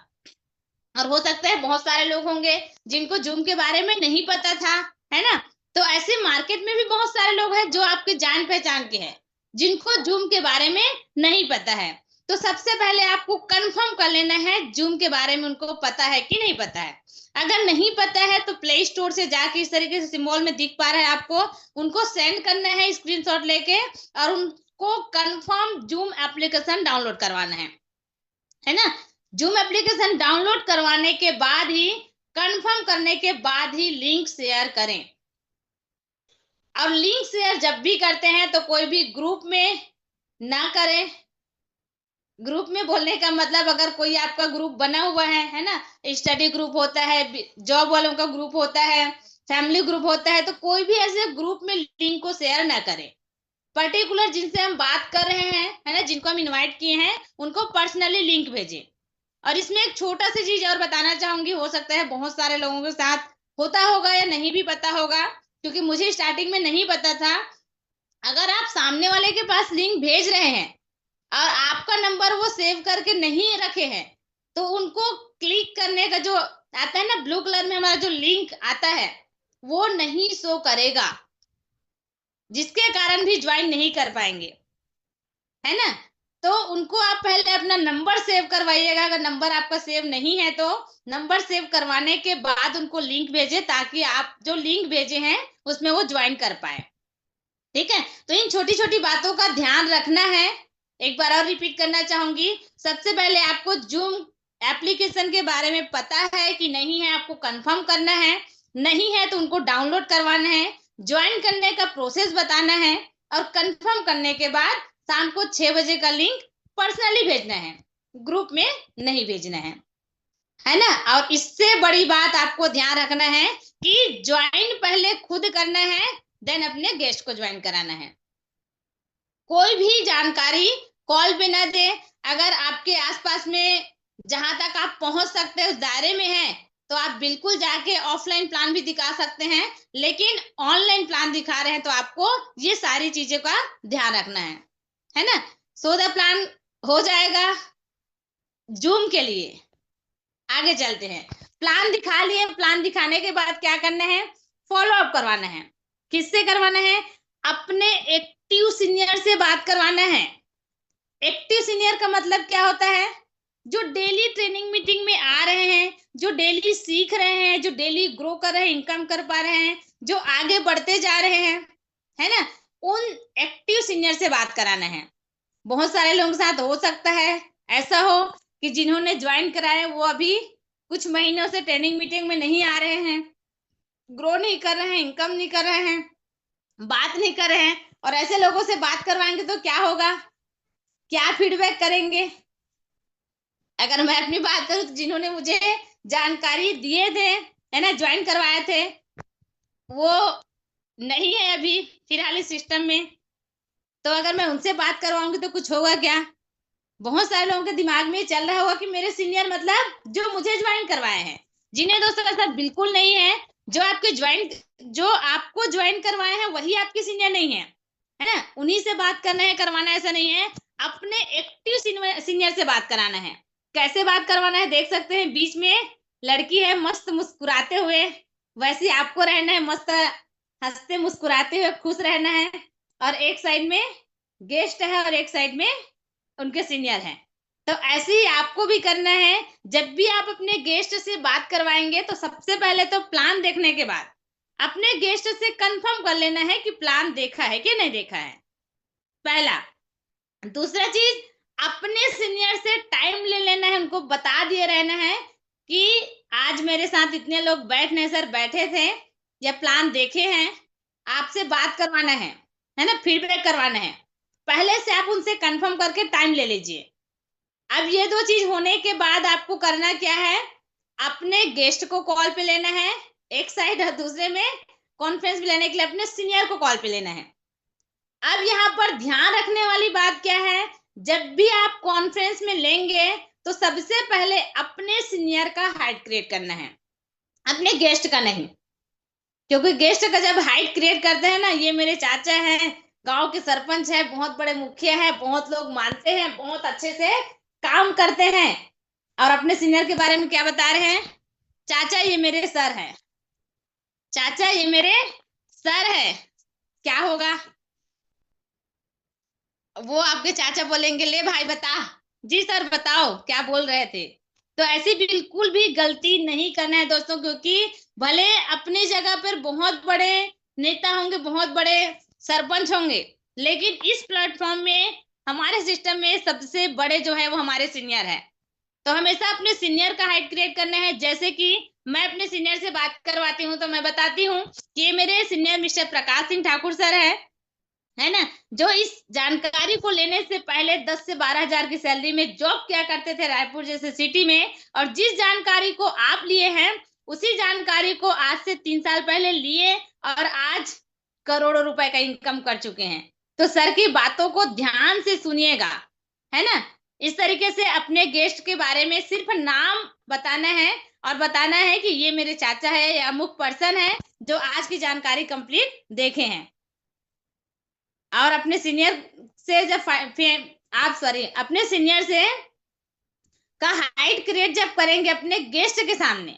और हो सकता है बहुत सारे लोग होंगे जिनको जूम के बारे में नहीं पता था, है ना। तो ऐसे मार्केट में भी बहुत सारे लोग हैं जो आपके जान पहचान के हैं, जिनको जूम के बारे में नहीं पता है। तो सबसे पहले आपको कंफर्म कर लेना है जूम के बारे में उनको पता है कि नहीं पता है। अगर नहीं पता है तो प्ले स्टोर से जाके, इस तरीके से सिंबल में दिख पा रहा है आपको, उनको सेंड करना है स्क्रीनशॉट लेके, और उनको कंफर्म जूम एप्लीकेशन डाउनलोड करवाना है ना। जूम एप्लीकेशन डाउनलोड करवाने के बाद ही, कंफर्म करने के बाद ही लिंक शेयर करें। और लिंक शेयर जब भी करते हैं तो कोई भी ग्रुप में ना करें। ग्रुप में बोलने का मतलब, अगर कोई आपका ग्रुप बना हुआ है ना, स्टडी ग्रुप होता है, जॉब वालों का ग्रुप होता है, फैमिली ग्रुप होता है, तो कोई भी ऐसे ग्रुप में लिंक को शेयर ना करें। पर्टिकुलर जिनसे हम बात कर रहे हैं, है ना, जिनको हम इनवाइट किए हैं, उनको पर्सनली लिंक भेजें। और इसमें एक छोटा सी चीज और बताना चाहूंगी, हो सकता है बहुत सारे लोगों के साथ होता होगा या नहीं भी पता होगा, क्योंकि मुझे स्टार्टिंग में नहीं पता था। अगर आप सामने वाले के पास लिंक भेज रहे हैं और आपका नंबर वो सेव करके नहीं रखे हैं, तो उनको क्लिक करने का जो आता है ना, ब्लू कलर में हमारा जो लिंक आता है, वो नहीं शो करेगा, जिसके कारण भी ज्वाइन नहीं कर पाएंगे, है ना। तो उनको आप पहले अपना नंबर सेव करवाइएगा। अगर नंबर आपका सेव नहीं है तो नंबर सेव करवाने के बाद उनको लिंक भेजे, ताकि आप जो लिंक भेजे हैं उसमें वो ज्वाइन कर पाए। ठीक है, तो इन छोटी छोटी बातों का ध्यान रखना है। एक बार और रिपीट करना चाहूंगी, सबसे पहले आपको जूम एप्लीकेशन के बारे में पता है कि नहीं है, आपको कंफर्म करना है। नहीं है तो उनको डाउनलोड करवाना है, ज्वाइन करने का प्रोसेस बताना है, और कंफर्म करने के बाद शाम को 6 बजे का लिंक पर्सनली भेजना है, ग्रुप में नहीं भेजना है ना। और इससे बड़ी बात आपको ध्यान रखना है कि ज्वाइन पहले खुद करना है, देन अपने गेस्ट को ज्वाइन कराना है। कोई भी जानकारी कॉल पे ना दे। अगर आपके आसपास में जहां तक आप पहुंच सकते हैं उस दायरे में है, तो आप बिल्कुल जाके ऑफलाइन प्लान भी दिखा सकते हैं, लेकिन ऑनलाइन प्लान दिखा रहे हैं तो आपको ये सारी चीजों का ध्यान रखना है ना। सो द प्लान हो जाएगा जूम के लिए। आगे चलते हैं, प्लान दिखा लिए, प्लान दिखाने के बाद क्या करना है, फॉलो अप करवाना है। किससे करवाना है, अपने एक्टिव सीनियर से बात करवाना है। एक्टिव सीनियर का मतलब क्या होता है, जो डेली ट्रेनिंग मीटिंग में आ रहे हैं, जो डेली सीख रहे हैं, जो डेली ग्रो कर रहे हैं, इनकम कर पा रहे हैं, जो आगे बढ़ते जा रहे हैं, है ना, उन एक्टिव सीनियर से बात कराना है। बहुत सारे लोगों के साथ हो सकता है ऐसा हो कि जिन्होंने ज्वाइन कराया वो अभी कुछ महीनों से ट्रेनिंग मीटिंग में नहीं आ रहे हैं, ग्रो नहीं कर रहे हैं, इनकम नहीं कर रहे हैं, बात नहीं कर रहे हैं, और ऐसे लोगों से बात करवाएंगे तो क्या होगा, क्या फीडबैक करेंगे। अगर मैं अपनी बात करूं तो जिन्होंने मुझे जानकारी दिए थे, है ना, ज्वाइन करवाए थे, वो नहीं है अभी फिलहाल इस सिस्टम में, तो अगर मैं उनसे बात करवाऊंगी तो कुछ होगा क्या। बहुत सारे लोगों के दिमाग में चल रहा होगा कि मेरे सीनियर मतलब जो मुझे ज्वाइन करवाए हैं, जिन्हें दोस्तों ऐसा बिल्कुल नहीं है। जो आपको ज्वाइन करवाए हैं वही आपके सीनियर नहीं है ना, उन्हीं से बात करना है, करवाना ऐसा नहीं है। अपने एक्टिव सीनियर से बात कराना है। कैसे बात करवाना है देख सकते हैं, बीच में लड़की है मस्त मुस्कुराते हुए, वैसे आपको रहना है मस्त हंसते मुस्कुराते हुए खुश रहना है, और एक साइड में गेस्ट है और एक साइड में उनके सीनियर हैं। तो ऐसे ही आपको भी करना है। जब भी आप अपने गेस्ट से बात करवाएंगे तो सबसे पहले तो प्लान देखने के बाद अपने गेस्ट से कंफर्म कर लेना है कि प्लान देखा है कि नहीं देखा है, पहला। दूसरा चीज, अपने सीनियर से टाइम ले लेना है, उनको बता दिए रहना है कि आज मेरे साथ इतने लोग बैठने सर बैठे थे या प्लान देखे हैं, आपसे बात करवाना है ना, फीडबैक करवाना है। पहले से आप उनसे कंफर्म करके टाइम ले लीजिए। अब ये दो चीज होने के बाद आपको करना क्या है, अपने गेस्ट को कॉल पे लेना है एक साइड, और दूसरे में कॉन्फ्रेंस में लेने के लिए अपने सीनियर को कॉल पे लेना है। अब यहाँ पर ध्यान रखने वाली बात क्या है, जब भी आप कॉन्फ्रेंस में लेंगे तो सबसे पहले अपने सीनियर का हाइट क्रिएट करना है, अपने गेस्ट का नहीं। क्योंकि गेस्ट का जब हाइट क्रिएट करते हैं ना, ये मेरे चाचा हैं, गांव के सरपंच है, बहुत बड़े मुखिया है, बहुत लोग मानते हैं, बहुत अच्छे से काम करते हैं, और अपने सीनियर के बारे में क्या बता रहे हैं, चाचा ये मेरे सर है, चाचा ये मेरे सर है, क्या होगा, वो आपके चाचा बोलेंगे ले भाई बता, जी सर बताओ क्या बोल रहे थे। तो ऐसी बिल्कुल भी गलती नहीं करना है दोस्तों, क्योंकि भले अपनी जगह पर बहुत बड़े नेता होंगे, बहुत बड़े सरपंच होंगे, लेकिन इस प्लेटफॉर्म में हमारे सिस्टम में सबसे बड़े जो है वो हमारे सीनियर है। तो हमेशा अपने सीनियर का हाइट क्रिएट करना है। जैसे कि मैं अपने सीनियर से बात करवाती हूँ तो मैं बताती हूँ कि ये मेरे senior mister Prakash Singh Thakur sir है ना, जो इस जानकारी को लेने से पहले 10 से 12 हजार की सैलरी में जॉब किया करते थे रायपुर जैसे सिटी में, और जिस जानकारी को आप लिए हैं उसी जानकारी को आज से 3 साल पहले लिए और आज करोड़ों रुपए का इनकम कर चुके हैं। तो सर की बातों को ध्यान से सुनिएगा, है ना। इस तरीके से अपने गेस्ट के बारे में सिर्फ नाम बताना है और बताना है कि ये मेरे चाचा है या अमुक पर्सन है जो आज की जानकारी कंप्लीट देखे हैं। और अपने सीनियर से जब अपने सीनियर से का हाइट क्रिएट जब करेंगे अपने गेस्ट के सामने,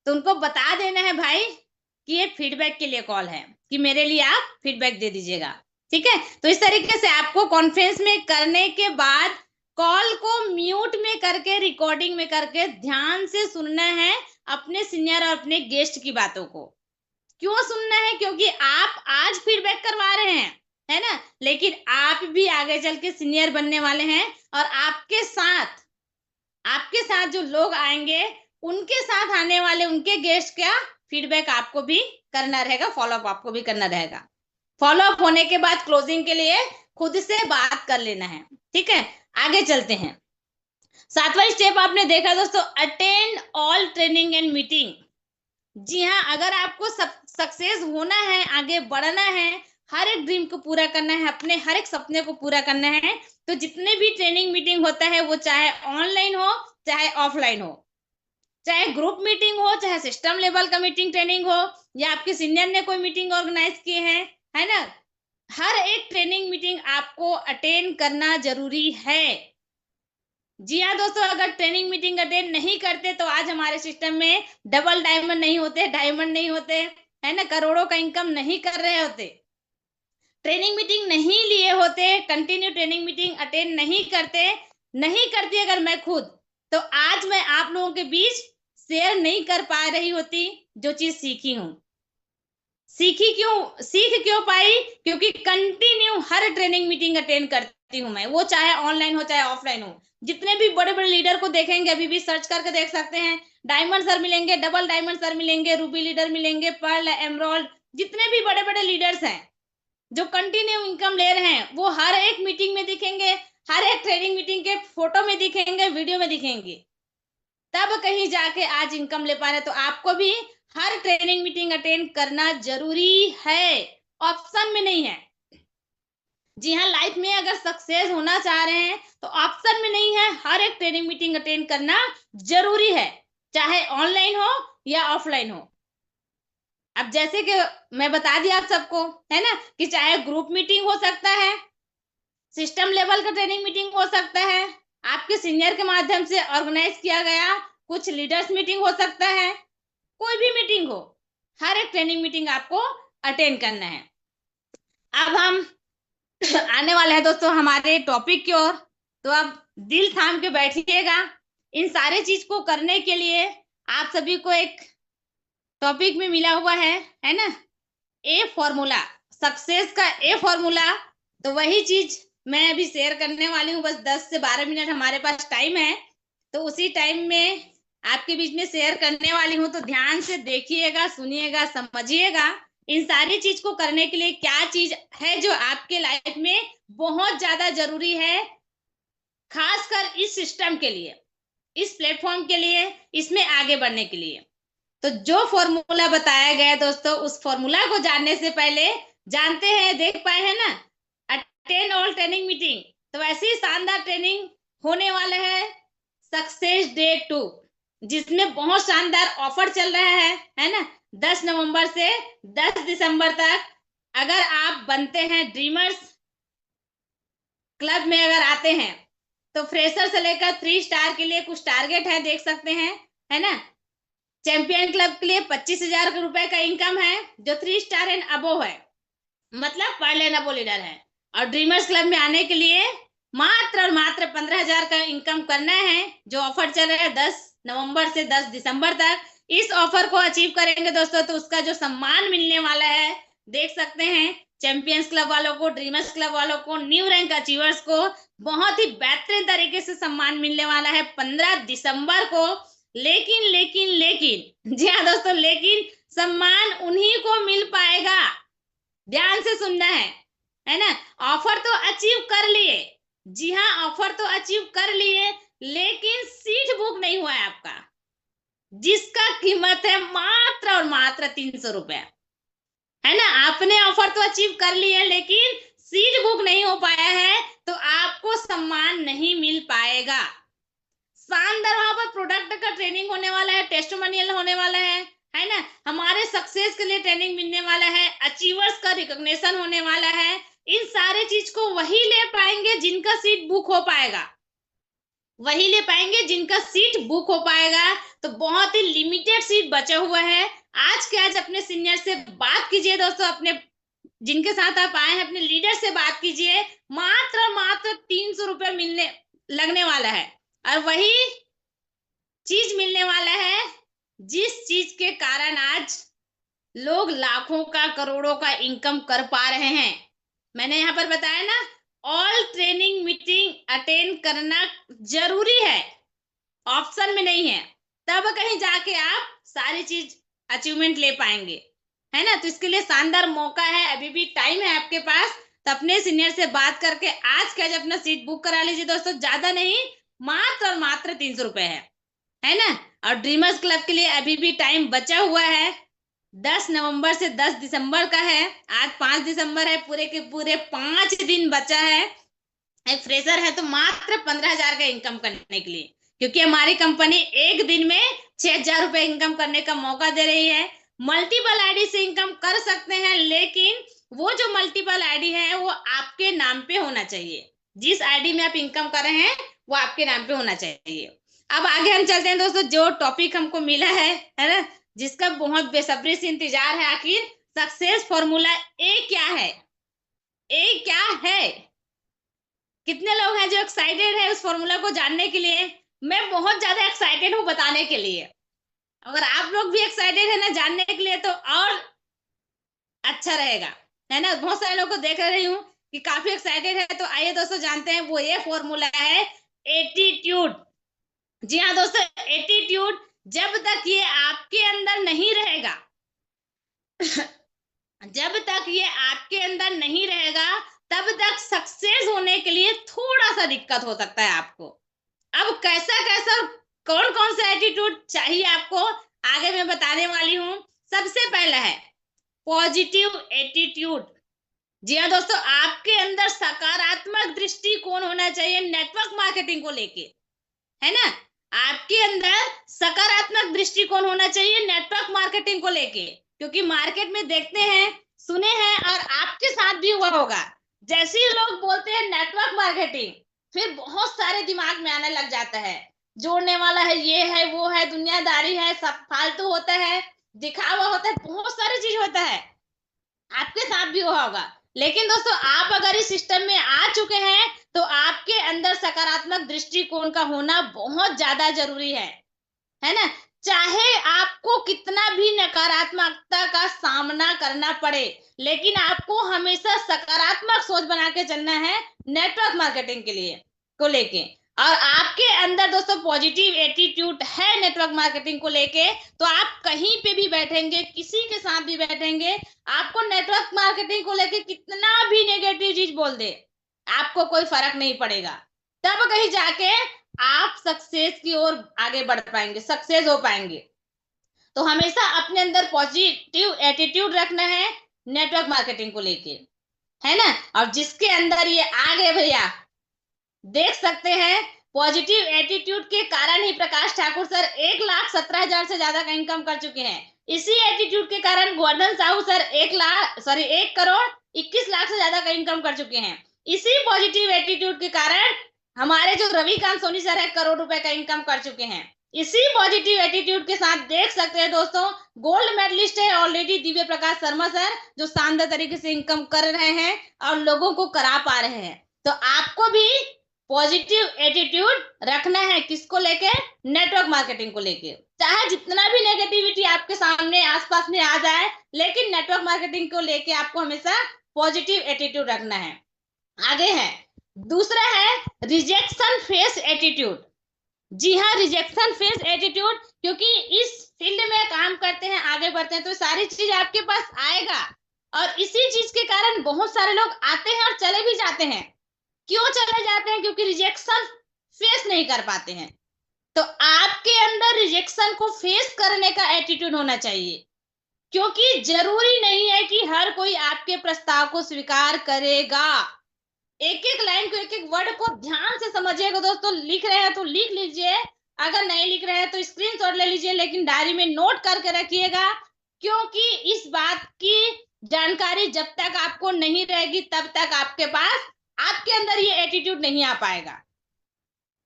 तो उनको बता देना है भाई कि ये फीडबैक के लिए कॉल है, कि मेरे लिए आप फीडबैक दे दीजिएगा, ठीक है। तो इस तरीके से आपको कॉन्फ्रेंस में करने के बाद कॉल को म्यूट में करके, रिकॉर्डिंग में करके ध्यान से सुनना है अपने सीनियर और अपने गेस्ट की बातों को। क्यों सुनना है, क्योंकि आप आज फीडबैक करवा रहे हैं, है ना, लेकिन आप भी आगे चल के सीनियर बनने वाले हैं, और आपके साथ जो लोग आएंगे उनके साथ आने वाले उनके गेस्ट का फीडबैक आपको भी करना रहेगा, फॉलोअप आपको भी करना रहेगा। फॉलोअप होने के बाद क्लोजिंग के लिए खुद से बात कर लेना है, ठीक है। आगे चलते हैं। 7वां स्टेप आपने देखा दोस्तों, attend all training and meeting. जी हाँ, अगर आपको सक्सेस होना है, आगे बढ़ना है, हर एक ड्रीम को पूरा करना है, अपने हर एक सपने को पूरा करना है, तो जितने भी ट्रेनिंग मीटिंग होता है वो चाहे ऑनलाइन हो चाहे ऑफलाइन हो, चाहे ग्रुप मीटिंग हो, चाहे सिस्टम लेवल का मीटिंग ट्रेनिंग हो, या आपके सीनियर ने कोई मीटिंग ऑर्गेनाइज किए हैं, है ना, हर एक ट्रेनिंग मीटिंग आपको अटेंड करना जरूरी है। जी हाँ दोस्तों, अगर ट्रेनिंग मीटिंग अटेंड नहीं करते तो आज हमारे सिस्टम में डबल डायमंड नहीं होते, डायमंड नहीं होते, है ना, करोड़ों का इनकम नहीं कर रहे होते। ट्रेनिंग मीटिंग नहीं लिए होते, कंटिन्यू ट्रेनिंग मीटिंग अटेंड नहीं करती अगर मैं खुद, तो आज मैं आप लोगों के बीच शेयर नहीं कर पा रही होती जो चीज सीखी हूं। सीख क्यों पाई, क्योंकि continue her training meeting attend करती हूं मैं, वो चाहे ऑनलाइन हो चाहे ऑफलाइन हो। जितने भी बड़े बड़े लीडर को देखेंगे, अभी भी सर्च करके देख सकते हैं, डायमंड सर मिलेंगे, डबल डायमंड सर मिलेंगे, रूबी लीडर मिलेंगे, पर्ल, एमरोल्ड, जितने भी बड़े बड़े लीडर्स हैं जो कंटिन्यू इनकम ले रहे हैं, वो हर एक मीटिंग में दिखेंगे, हर एक ट्रेनिंग मीटिंग के फोटो में दिखेंगे, वीडियो में दिखेंगे, तब कहीं जाके आज इनकम ले पा रहे। तो आपको भी हर ट्रेनिंग मीटिंग अटेंड करना जरूरी है, ऑप्शन में नहीं है। जी हाँ, लाइफ में अगर सक्सेस होना चाह रहे हैं तो ऑप्शन में नहीं है, हर एक ट्रेनिंग मीटिंग अटेंड करना जरूरी है, चाहे ऑनलाइन हो या ऑफलाइन हो। अब जैसे कि मैं बता दिया आप सबको, है ना, कि चाहे ग्रुप मीटिंग हो सकता है, सिस्टम लेवल का ट्रेनिंग मीटिंग हो सकता है, आपके सीनियर के माध्यम से ऑर्गेनाइज किया गया कुछ लीडर्स मीटिंग हो सकता है, कोई भी मीटिंग हो, हर एक ट्रेनिंग मीटिंग आपको अटेंड करना है। अब हम आने वाले हैं दोस्तों हमारे टॉपिक की ओर, तो अब दिल थाम के बैठिएगा। इन सारे चीज को करने के लिए आप सभी को एक टॉपिक में मिला हुआ है ना, ए फॉर्मूला, सक्सेस का ए फॉर्मूला। तो वही चीज मैं अभी शेयर करने वाली हूँ। बस 10 से 12 मिनट हमारे पास टाइम है, तो उसी टाइम में आपके बीच में शेयर करने वाली हूँ। तो ध्यान से देखिएगा, सुनिएगा, समझिएगा। इन सारी चीज को करने के लिए क्या चीज है जो आपके लाइफ में बहुत ज्यादा जरूरी है, खासकर इस सिस्टम के लिए, इस प्लेटफॉर्म के लिए, इसमें आगे बढ़ने के लिए। तो जो फॉर्मूला बताया गया दोस्तों, उस फॉर्मूला को जानने से पहले जानते हैं, देख पाए हैं ना, अटेंड ऑल ट्रेनिंग मीटिंग। तो ऐसी ही शानदार ट्रेनिंग होने वाला है सक्सेस डे 2, जिसमें बहुत शानदार ऑफर चल रहा है ना। 10 नवंबर से 10 दिसंबर तक अगर आप बनते हैं ड्रीमर्स क्लब में, अगर आते हैं तो फ्रेशर से लेकर 3 स्टार के लिए कुछ टारगेट है, देख सकते हैं, है ना। चैंपियन क्लब के लिए 25,000 रुपए का इनकम है, जो 3 स्टार एंड अबोव है, मतलब पर लेन अबो लीडर है। और ड्रीमर्स क्लब में आने के लिए मात्र और मात्र 15,000 का इनकम करना है, जो ऑफर चल रहा है 10 नवंबर से 10 दिसंबर तक। इस ऑफर को अचीव करेंगे दोस्तों, तो उसका जो सम्मान मिलने वाला है, देख सकते हैं, चैंपियंस क्लब वालों को, ड्रीमर्स क्लब वालों को, न्यू रैंक अचीवर्स को बहुत ही बेहतरीन तरीके से सम्मान मिलने वाला है 15 दिसंबर को। लेकिन लेकिन लेकिन जी हाँ दोस्तों, लेकिन सम्मान उन्हीं को मिल पाएगा, ध्यान से सुनना है ना। ऑफर तो अचीव कर लिए, जी हाँ, ऑफर तो अचीव कर लिए, लेकिन सीट बुक नहीं हुआ है आपका, जिसका कीमत है मात्र और मात्र 300 रुपए, है ना। आपने ऑफर तो अचीव कर लिए, लेकिन सीट बुक नहीं हो पाया है, तो आपको सम्मान नहीं मिल पाएगा। शानदार वहां पर प्रोडक्ट का ट्रेनिंग होने वाला है, टेस्टिमोनियल होने वाला है ना। हमारे सक्सेस के लिए ट्रेनिंग मिलने वाला है, अचीवर्स का रिकॉग्निशन होने वाला है। इन सारे चीज को वही ले पाएंगे जिनका सीट बुक हो पाएगा, वही ले पाएंगे जिनका सीट बुक हो पाएगा। तो बहुत ही लिमिटेड सीट बचा हुआ है। आज के आज अपने सीनियर से बात कीजिए दोस्तों, अपने जिनके साथ आप आए हैं अपने लीडर से बात कीजिए। मात्र 300 रुपए मिलने लगने वाला है, और वही चीज मिलने वाला है जिस चीज के कारण आज लोग लाखों का, करोड़ों का इनकम कर पा रहे हैं। मैंने यहाँ पर बताया ना, ऑल ट्रेनिंग मीटिंग अटेंड करना जरूरी है, ऑप्शन में नहीं है, तब कहीं जाके आप सारी चीज अचीवमेंट ले पाएंगे, है ना। तो इसके लिए शानदार मौका है, अभी भी टाइम है आपके पास। तो अपने सीनियर से बात करके आज का अपना सीट बुक करा लीजिए दोस्तों, ज्यादा नहीं, मात्र और मात्र 300 रुपए है ना। और ड्रीमर्स क्लब के लिए अभी भी टाइम बचा हुआ है, 10 नवंबर से 10 दिसंबर का है। आज 5 दिसंबर है, पूरे के पूरे 5 दिन बचा है। एक फ्रेशर है तो मात्र 15,000 का इनकम करने के लिए, क्योंकि हमारी कंपनी एक दिन में 6,000 रुपए इनकम करने का मौका दे रही है। मल्टीपल आईडी से इनकम कर सकते हैं, लेकिन वो जो मल्टीपल आईडी है वो आपके नाम पे होना चाहिए। जिस आईडी में आप इनकम कर रहे हैं वो आपके नाम पे होना चाहिए। अब आगे हम चलते हैं दोस्तों, जो टॉपिक हमको मिला है ना, जिसका बहुत बेसब्री से इंतजार है, आखिर सक्सेस फॉर्मूला ए क्या है, ए क्या है। कितने लोग हैं जो एक्साइटेड है उस फॉर्मूला को जानने के लिए। मैं बहुत ज्यादा एक्साइटेड हूँ बताने के लिए। अगर आप लोग भी एक्साइटेड है ना जानने के लिए, तो और अच्छा रहेगा, है ना। बहुत सारे लोग को देख रही हूँ कि काफी एक्साइटेड है। तो आइए दोस्तों जानते हैं, वो ये फॉर्मूला है एटीट्यूड। जी हाँ दोस्तों, एटीट्यूड जब तक ये आपके अंदर नहीं रहेगा जब तक ये आपके अंदर नहीं रहेगा, तब तक सक्सेस होने के लिए थोड़ा सा दिक्कत हो सकता है आपको। अब कैसा कैसा, कौन कौन सा एटीट्यूड चाहिए आपको, आगे मैं बताने वाली हूँ। सबसे पहला है पॉजिटिव एटीट्यूड। जी हाँ दोस्तों, आपके अंदर सकारात्मक दृष्टिकोण होना चाहिए नेटवर्क मार्केटिंग को लेके, है ना। आपके अंदर सकारात्मक दृष्टिकोण होना चाहिए नेटवर्क मार्केटिंग को लेके, क्योंकि मार्केट में देखते हैं, सुने हैं, और आपके साथ भी हुआ होगा, जैसे ही लोग बोलते हैं नेटवर्क मार्केटिंग, फिर बहुत सारे दिमाग में आने लग जाता है, जोड़ने वाला है, ये है, वो है, दुनियादारी है, सब फालतू होता है, दिखावा होता है, बहुत सारी चीज होता है। आपके साथ भी हुआ होगा। लेकिन दोस्तों आप अगर इस सिस्टम में आ चुके हैं तो आपके अंदर सकारात्मक दृष्टिकोण का होना बहुत ज्यादा जरूरी है ना। चाहे आपको कितना भी नकारात्मकता का सामना करना पड़े, लेकिन आपको हमेशा सकारात्मक सोच बना के चलना है नेटवर्क मार्केटिंग के लिए को लेके। और आपके अंदर दोस्तों पॉजिटिव एटीट्यूड है नेटवर्क मार्केटिंग को लेके, तो आप कहीं पे भी बैठेंगे, किसी के साथ भी बैठेंगे, आपको नेटवर्क मार्केटिंग को लेके कितना भी नेगेटिव चीज बोल दे, आपको कोई फर्क नहीं पड़ेगा। तब कहीं जाके आप सक्सेस की ओर आगे बढ़ पाएंगे, सक्सेस हो पाएंगे। तो हमेशा अपने अंदर पॉजिटिव एटीट्यूड रखना है नेटवर्क मार्केटिंग को लेके, है ना। और जिसके अंदर ये आ गए भैया, देख सकते हैं पॉजिटिव एटीट्यूड के कारण ही प्रकाश ठाकुर सर 1,17,000 से ज्यादा का इनकम कर चुके हैं। इसी एटीट्यूड के कारण गोवर्धन साहू सर 1,21,00,000 से ज्यादा का इनकम कर चुके हैं। इसी पॉजिटिव एटीट्यूड के कारण हमारे जो रविकांत सोनी सर है करोड़ रुपए का इनकम कर चुके हैं। इसी पॉजिटिव एटीट्यूड के साथ देख सकते हैं दोस्तों, गोल्ड मेडलिस्ट है ऑलरेडी दिव्य प्रकाश शर्मा सर, जो शानदार तरीके से इनकम कर रहे हैं और लोगों को करा पा रहे हैं। तो आपको भी पॉजिटिव एटीट्यूड रखना है, किसको लेके, नेटवर्क मार्केटिंग को लेके। चाहे जितना भी नेगेटिविटी आपके सामने आसपास में आ जाए, लेकिन नेटवर्क मार्केटिंग को लेके आपको हमेशा पॉजिटिव एटीट्यूड रखना है। आगे है दूसरा है रिजेक्शन फेस एटीट्यूड। जी हाँ, रिजेक्शन फेस एटीट्यूड, क्योंकि इस फील्ड में काम करते हैं, आगे बढ़ते हैं, तो सारी चीज आपके पास आएगा। और इसी चीज के कारण बहुत सारे लोग आते हैं और चले भी जाते हैं। क्यों चले जाते हैं? क्योंकि रिजेक्शन फेस नहीं कर पाते हैं। तो आपके अंदर रिजेक्शन को फेस करने का एटीट्यूड होना चाहिए, क्योंकि जरूरी नहीं है कि हर कोई आपके प्रस्ताव को स्वीकार करेगा। एक एक लाइन को, एक एक वर्ड को ध्यान से समझिएगा दोस्तों। लिख रहे हैं तो लिख लीजिए, अगर नहीं लिख रहे हैं तो स्क्रीनशॉट ले लीजिए, लेकिन डायरी में नोट करके रखिएगा, क्योंकि इस बात की जानकारी जब तक आपको नहीं रहेगी तब तक आपके पास, आपके अंदर ये एटीट्यूड नहीं आ पाएगा।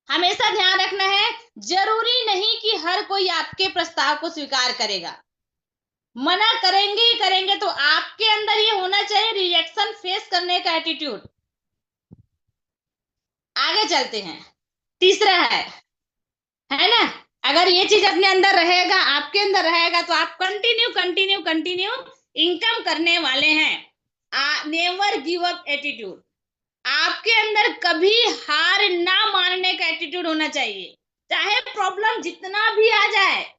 हमेशा ध्यान रखना है, जरूरी नहीं कि हर कोई आपके प्रस्ताव को स्वीकार करेगा, मना करेंगे ही करेंगे। तो आपके अंदर ये होना चाहिए रिजेक्शन फेस करने का एटीट्यूड। आगे चलते हैं, तीसरा है ना। अगर ये चीज अपने अंदर रहेगा, आपके अंदर रहेगा, तो आप कंटिन्यू इनकम करने वाले हैं। Never give up attitude. आपके अंदर कभी हार ना मानने का एटीट्यूड होना चाहिए, चाहे प्रॉब्लम जितना भी आ जाए।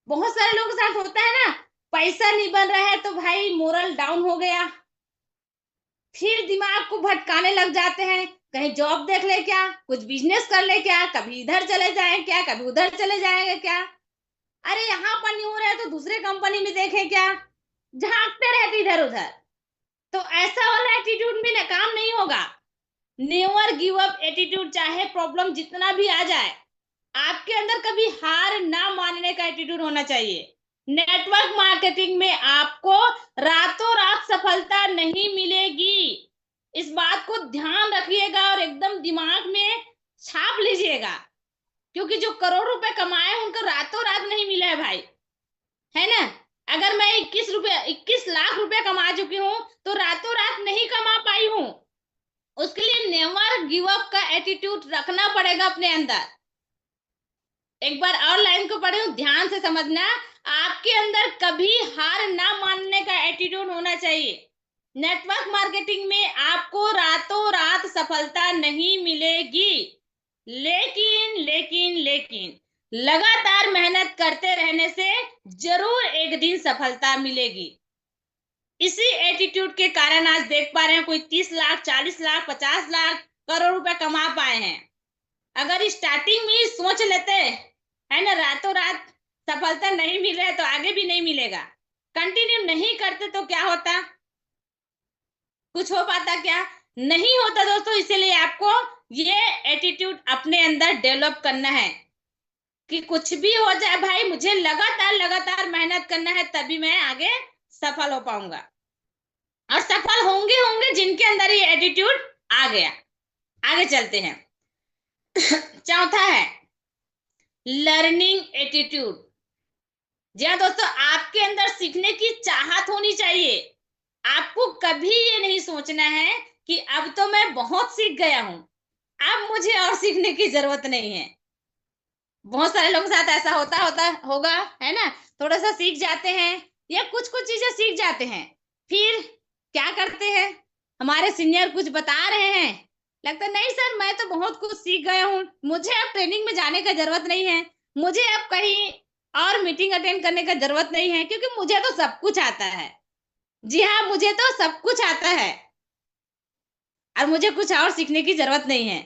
बहुत सारे लोगों के साथ होता है ना, पैसा नहीं बन रहा है तो भाई मोरल डाउन हो गया, फिर दिमाग को भटकाने लग जाते हैं, कहीं जॉब देख ले क्या, कुछ बिजनेस कर ले क्या, कभी इधर चले जाए क्या, कभी उधर चले जाएंगे क्या, अरे यहाँ पर नहीं हो रहा है तो दूसरे कंपनी में देखें क्या, झांकते रहते इधर उधर। तो ऐसा वाला एटीट्यूड में ना काम नहीं होगा। नेवर गिव अप एटीट्यूड, चाहे प्रॉब्लम जितना भी आ जाए, आपके अंदर कभी हार ना मानने का एटीट्यूड होना चाहिए। नेटवर्क मार्केटिंग में आपको रातों रात सफलता नहीं मिलेगी, इस बात को ध्यान रखिएगा और एकदम दिमाग में छाप लीजिएगा, क्योंकि जो करोड़ रुपए कमाए उनको रातों रात नहीं मिला है भाई, है ना। अगर मैं 21 लाख रुपए कमा चुकी हूँ तो रातों रात नहीं कमा पाई हूँ। उसके लिए नेवर गिव अप का एटीट्यूड रखना पड़ेगा अपने अंदर। एक बार और लाइन को पढ़े, ध्यान से समझना, आपके अंदर कभी हार ना मानने का एटीट्यूड होना चाहिए। नेटवर्क मार्केटिंग में आपको रातों रात सफलता नहीं मिलेगी, लेकिन लगातार मेहनत करते रहने से जरूर एक दिन सफलता मिलेगी। इसी एटीट्यूड के कारण आज देख पा रहे हैं कोई 30 लाख, 40 लाख, 50 लाख, करोड़ रुपए कमा पाए हैं। अगर स्टार्टिंग में सोच लेते है ना, रातों रात सफलता नहीं मिल रहा है तो आगे भी नहीं मिलेगा, कंटिन्यू नहीं करते तो क्या होता, कुछ हो पाता क्या, नहीं होता दोस्तों। इसीलिए आपको ये एटीट्यूड अपने अंदर डेवलप करना है कि कुछ भी हो जाए भाई, मुझे लगातार मेहनत करना है, तभी मैं आगे सफल हो पाऊंगा। और सफल होंगे जिनके अंदर ये एटीट्यूड आ गया। आगे चलते हैं, चौथा है लर्निंग एटीट्यूड। जी हाँ दोस्तों, आपके अंदर सीखने की चाहत होनी चाहिए, आपको कभी ये नहीं सोचना है कि अब तो मैं बहुत सीख गया हूं, अब मुझे और सीखने की जरूरत नहीं है। बहुत सारे लोगों के साथ ऐसा होता होगा, है ना? थोड़ा सा सीख जाते हैं या कुछ कुछ चीजें सीख जाते हैं, फिर क्या करते हैं, हमारे सीनियर कुछ बता रहे हैं, लगता है नहीं सर मैं तो बहुत कुछ सीख गया हूँ, मुझे अब ट्रेनिंग में जाने का जरूरत नहीं है, मुझे अब कहीं और मीटिंग अटेंड करने का जरूरत नहीं है, क्योंकि मुझे तो सब कुछ आता है। जी हाँ, मुझे तो सब कुछ आता है और मुझे कुछ और सीखने की जरूरत नहीं है।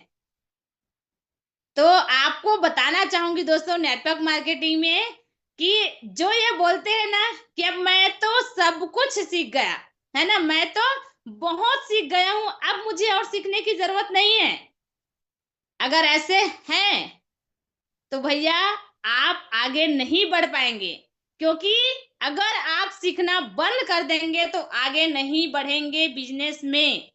तो आपको बताना चाहूंगी दोस्तों, नेटवर्क मार्केटिंग में कि जो ये बोलते हैं ना कि अब मैं तो सब कुछ सीख गया, है ना, मैं तो बहुत सीख गया हूं, अब मुझे और सीखने की जरूरत नहीं है, अगर ऐसे हैं तो भैया आप आगे नहीं बढ़ पाएंगे, क्योंकि अगर आप सीखना बंद कर देंगे तो आगे नहीं बढ़ेंगे बिजनेस में।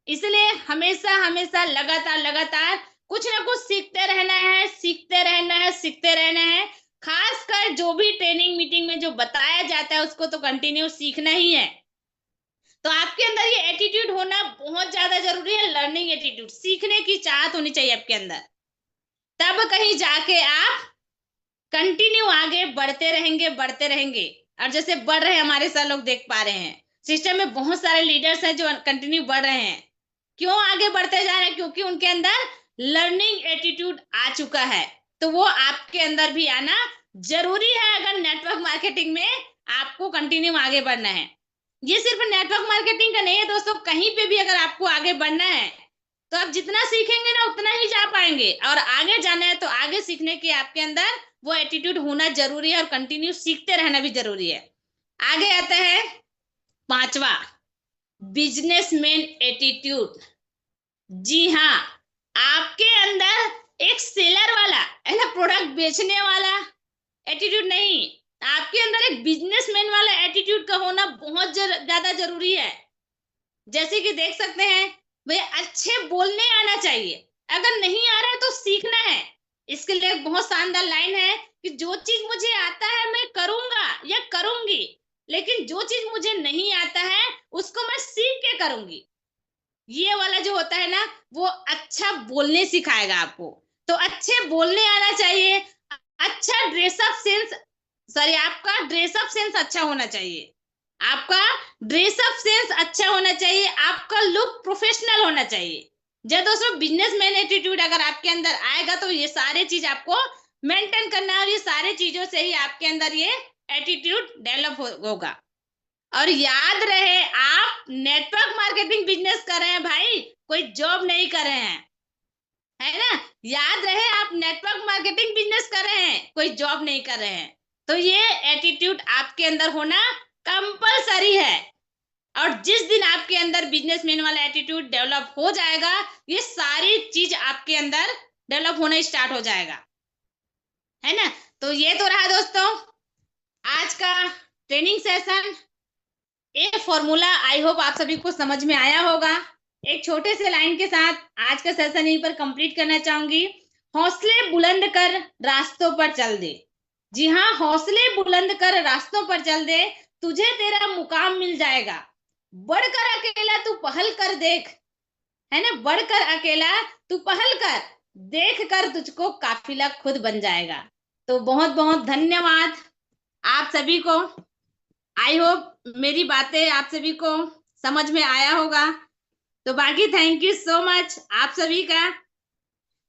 इसलिए हमेशा हमेशा लगातार लगातार कुछ ना कुछ सीखते रहना है, सीखते रहना है, सीखते रहना है। खासकर जो भी ट्रेनिंग मीटिंग में जो बताया जाता है उसको तो कंटिन्यू सीखना ही है। तो आपके अंदर ये एटीट्यूड होना बहुत ज्यादा जरूरी है, लर्निंग एटीट्यूड, सीखने की चाहत होनी चाहिए आपके अंदर, तब कहीं जाके आप कंटिन्यू आगे बढ़ते रहेंगे, बढ़ते रहेंगे। और जैसे बढ़ रहे हमारे सर लोग देख पा रहे हैं, सिस्टम में बहुत सारे लीडर्स हैं जो कंटिन्यू बढ़ रहे हैं। क्यों आगे बढ़ते जा रहे हैं? क्योंकि उनके अंदर लर्निंग एटीट्यूड आ चुका है। तो वो आपके अंदर भी आना जरूरी है अगर नेटवर्क मार्केटिंग में आपको कंटिन्यू आगे बढ़ना है। ये सिर्फ नेटवर्क मार्केटिंग का नहीं है दोस्तों, कहीं पे भी अगर आपको आगे बढ़ना है तो आप जितना सीखेंगे ना उतना ही जा पाएंगे, और आगे जाना है तो आगे सीखने के आपके अंदर वो एटीट्यूड होना जरूरी है और कंटिन्यू सीखते रहना भी जरूरी है। आगे आता है पांचवा, बिजनेसमैन एटीट्यूड। जी हाँ, आपके अंदर एक सेलर वाला, है ना, प्रोडक्ट बेचने वाला एटीट्यूड नहीं, आपके अंदर एक बिजनेसमैन वाला एटीट्यूड का होना बहुत ज्यादा जरूरी है। जैसे कि देख सकते हैं भैया, अच्छे बोलने आना चाहिए, अगर नहीं आ रहा है तो सीखना है। इसके लिए एक बहुत शानदार लाइन है कि जो चीज मुझे आता है मैं करूंगा या करूंगी, लेकिन जो चीज मुझे नहीं आता है उसको मैं सीख के करूंगी। ये वाला जो होता है ना, वो अच्छा बोलने सिखाएगा आपको। तो अच्छे बोलने आना चाहिए, अच्छा ड्रेसअप सेंस, सॉरी, आपका ड्रेसअप सेंस अच्छा होना चाहिए, आपका ड्रेसअप सेंस अच्छा होना चाहिए, आपका लुक प्रोफेशनल होना चाहिए। जब दोस्तों बिजनेसमैन एटीट्यूड अगर आपके अंदर आएगा तो ये सारे चीज आपको मेंटेन करना है, और ये सारे चीजों से ही आपके अंदर ये एटीट्यूड डेवलप होगा। और याद रहे, आप नेटवर्क मार्केटिंग बिजनेस कर रहे हैं भाई, कोई जॉब नहीं कर रहे हैं, है ना? याद रहे आप नेटवर्क मार्केटिंग बिजनेस कर रहे हैं, कोई जॉब नहीं कर रहे हैं। तो ये एटीट्यूड आपके अंदर होना कंपलसरी है, और जिस दिन आपके अंदर बिजनेसमैन वाला एटीट्यूड डेवलप हो जाएगा, ये सारी चीज आपके अंदर डेवलप होना स्टार्ट हो जाएगा, है ना? तो ये तो रहा दोस्तों आज का ट्रेनिंग सेशन। ये फॉर्मूला आई होप आप सभी को समझ में आया होगा। एक छोटे से लाइन के साथ आज का सेशन यहीं पर कंप्लीट करना चाहूंगी। हौसले बुलंद कर रास्तों पर चल दे। जी हाँ, हौसले बुलंद कर रास्तों पर चल दे, तुझे तेरा मुकाम मिल जाएगा। बढ़कर अकेला तू पहल कर देख, है ना, बढ़कर अकेला तू पहल कर, देख कर तुझको काफिला खुद बन जाएगा। तो बहुत बहुत धन्यवाद आप सभी को। आई होप मेरी बातें आप सभी को समझ में आया होगा। तो बाकी थैंक यू सो मच आप सभी का,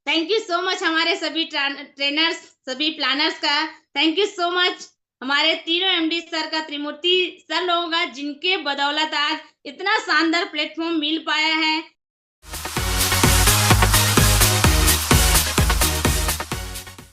थैंक यू सो मच हमारे सभी ट्रेनर्स, सभी प्लानर्स का, थैंक यू सो मच हमारे तीनों एमडी सर का, त्रिमूर्ति सर लोगों का, जिनके बदौलत आज इतना शानदार प्लेटफॉर्म मिल पाया है।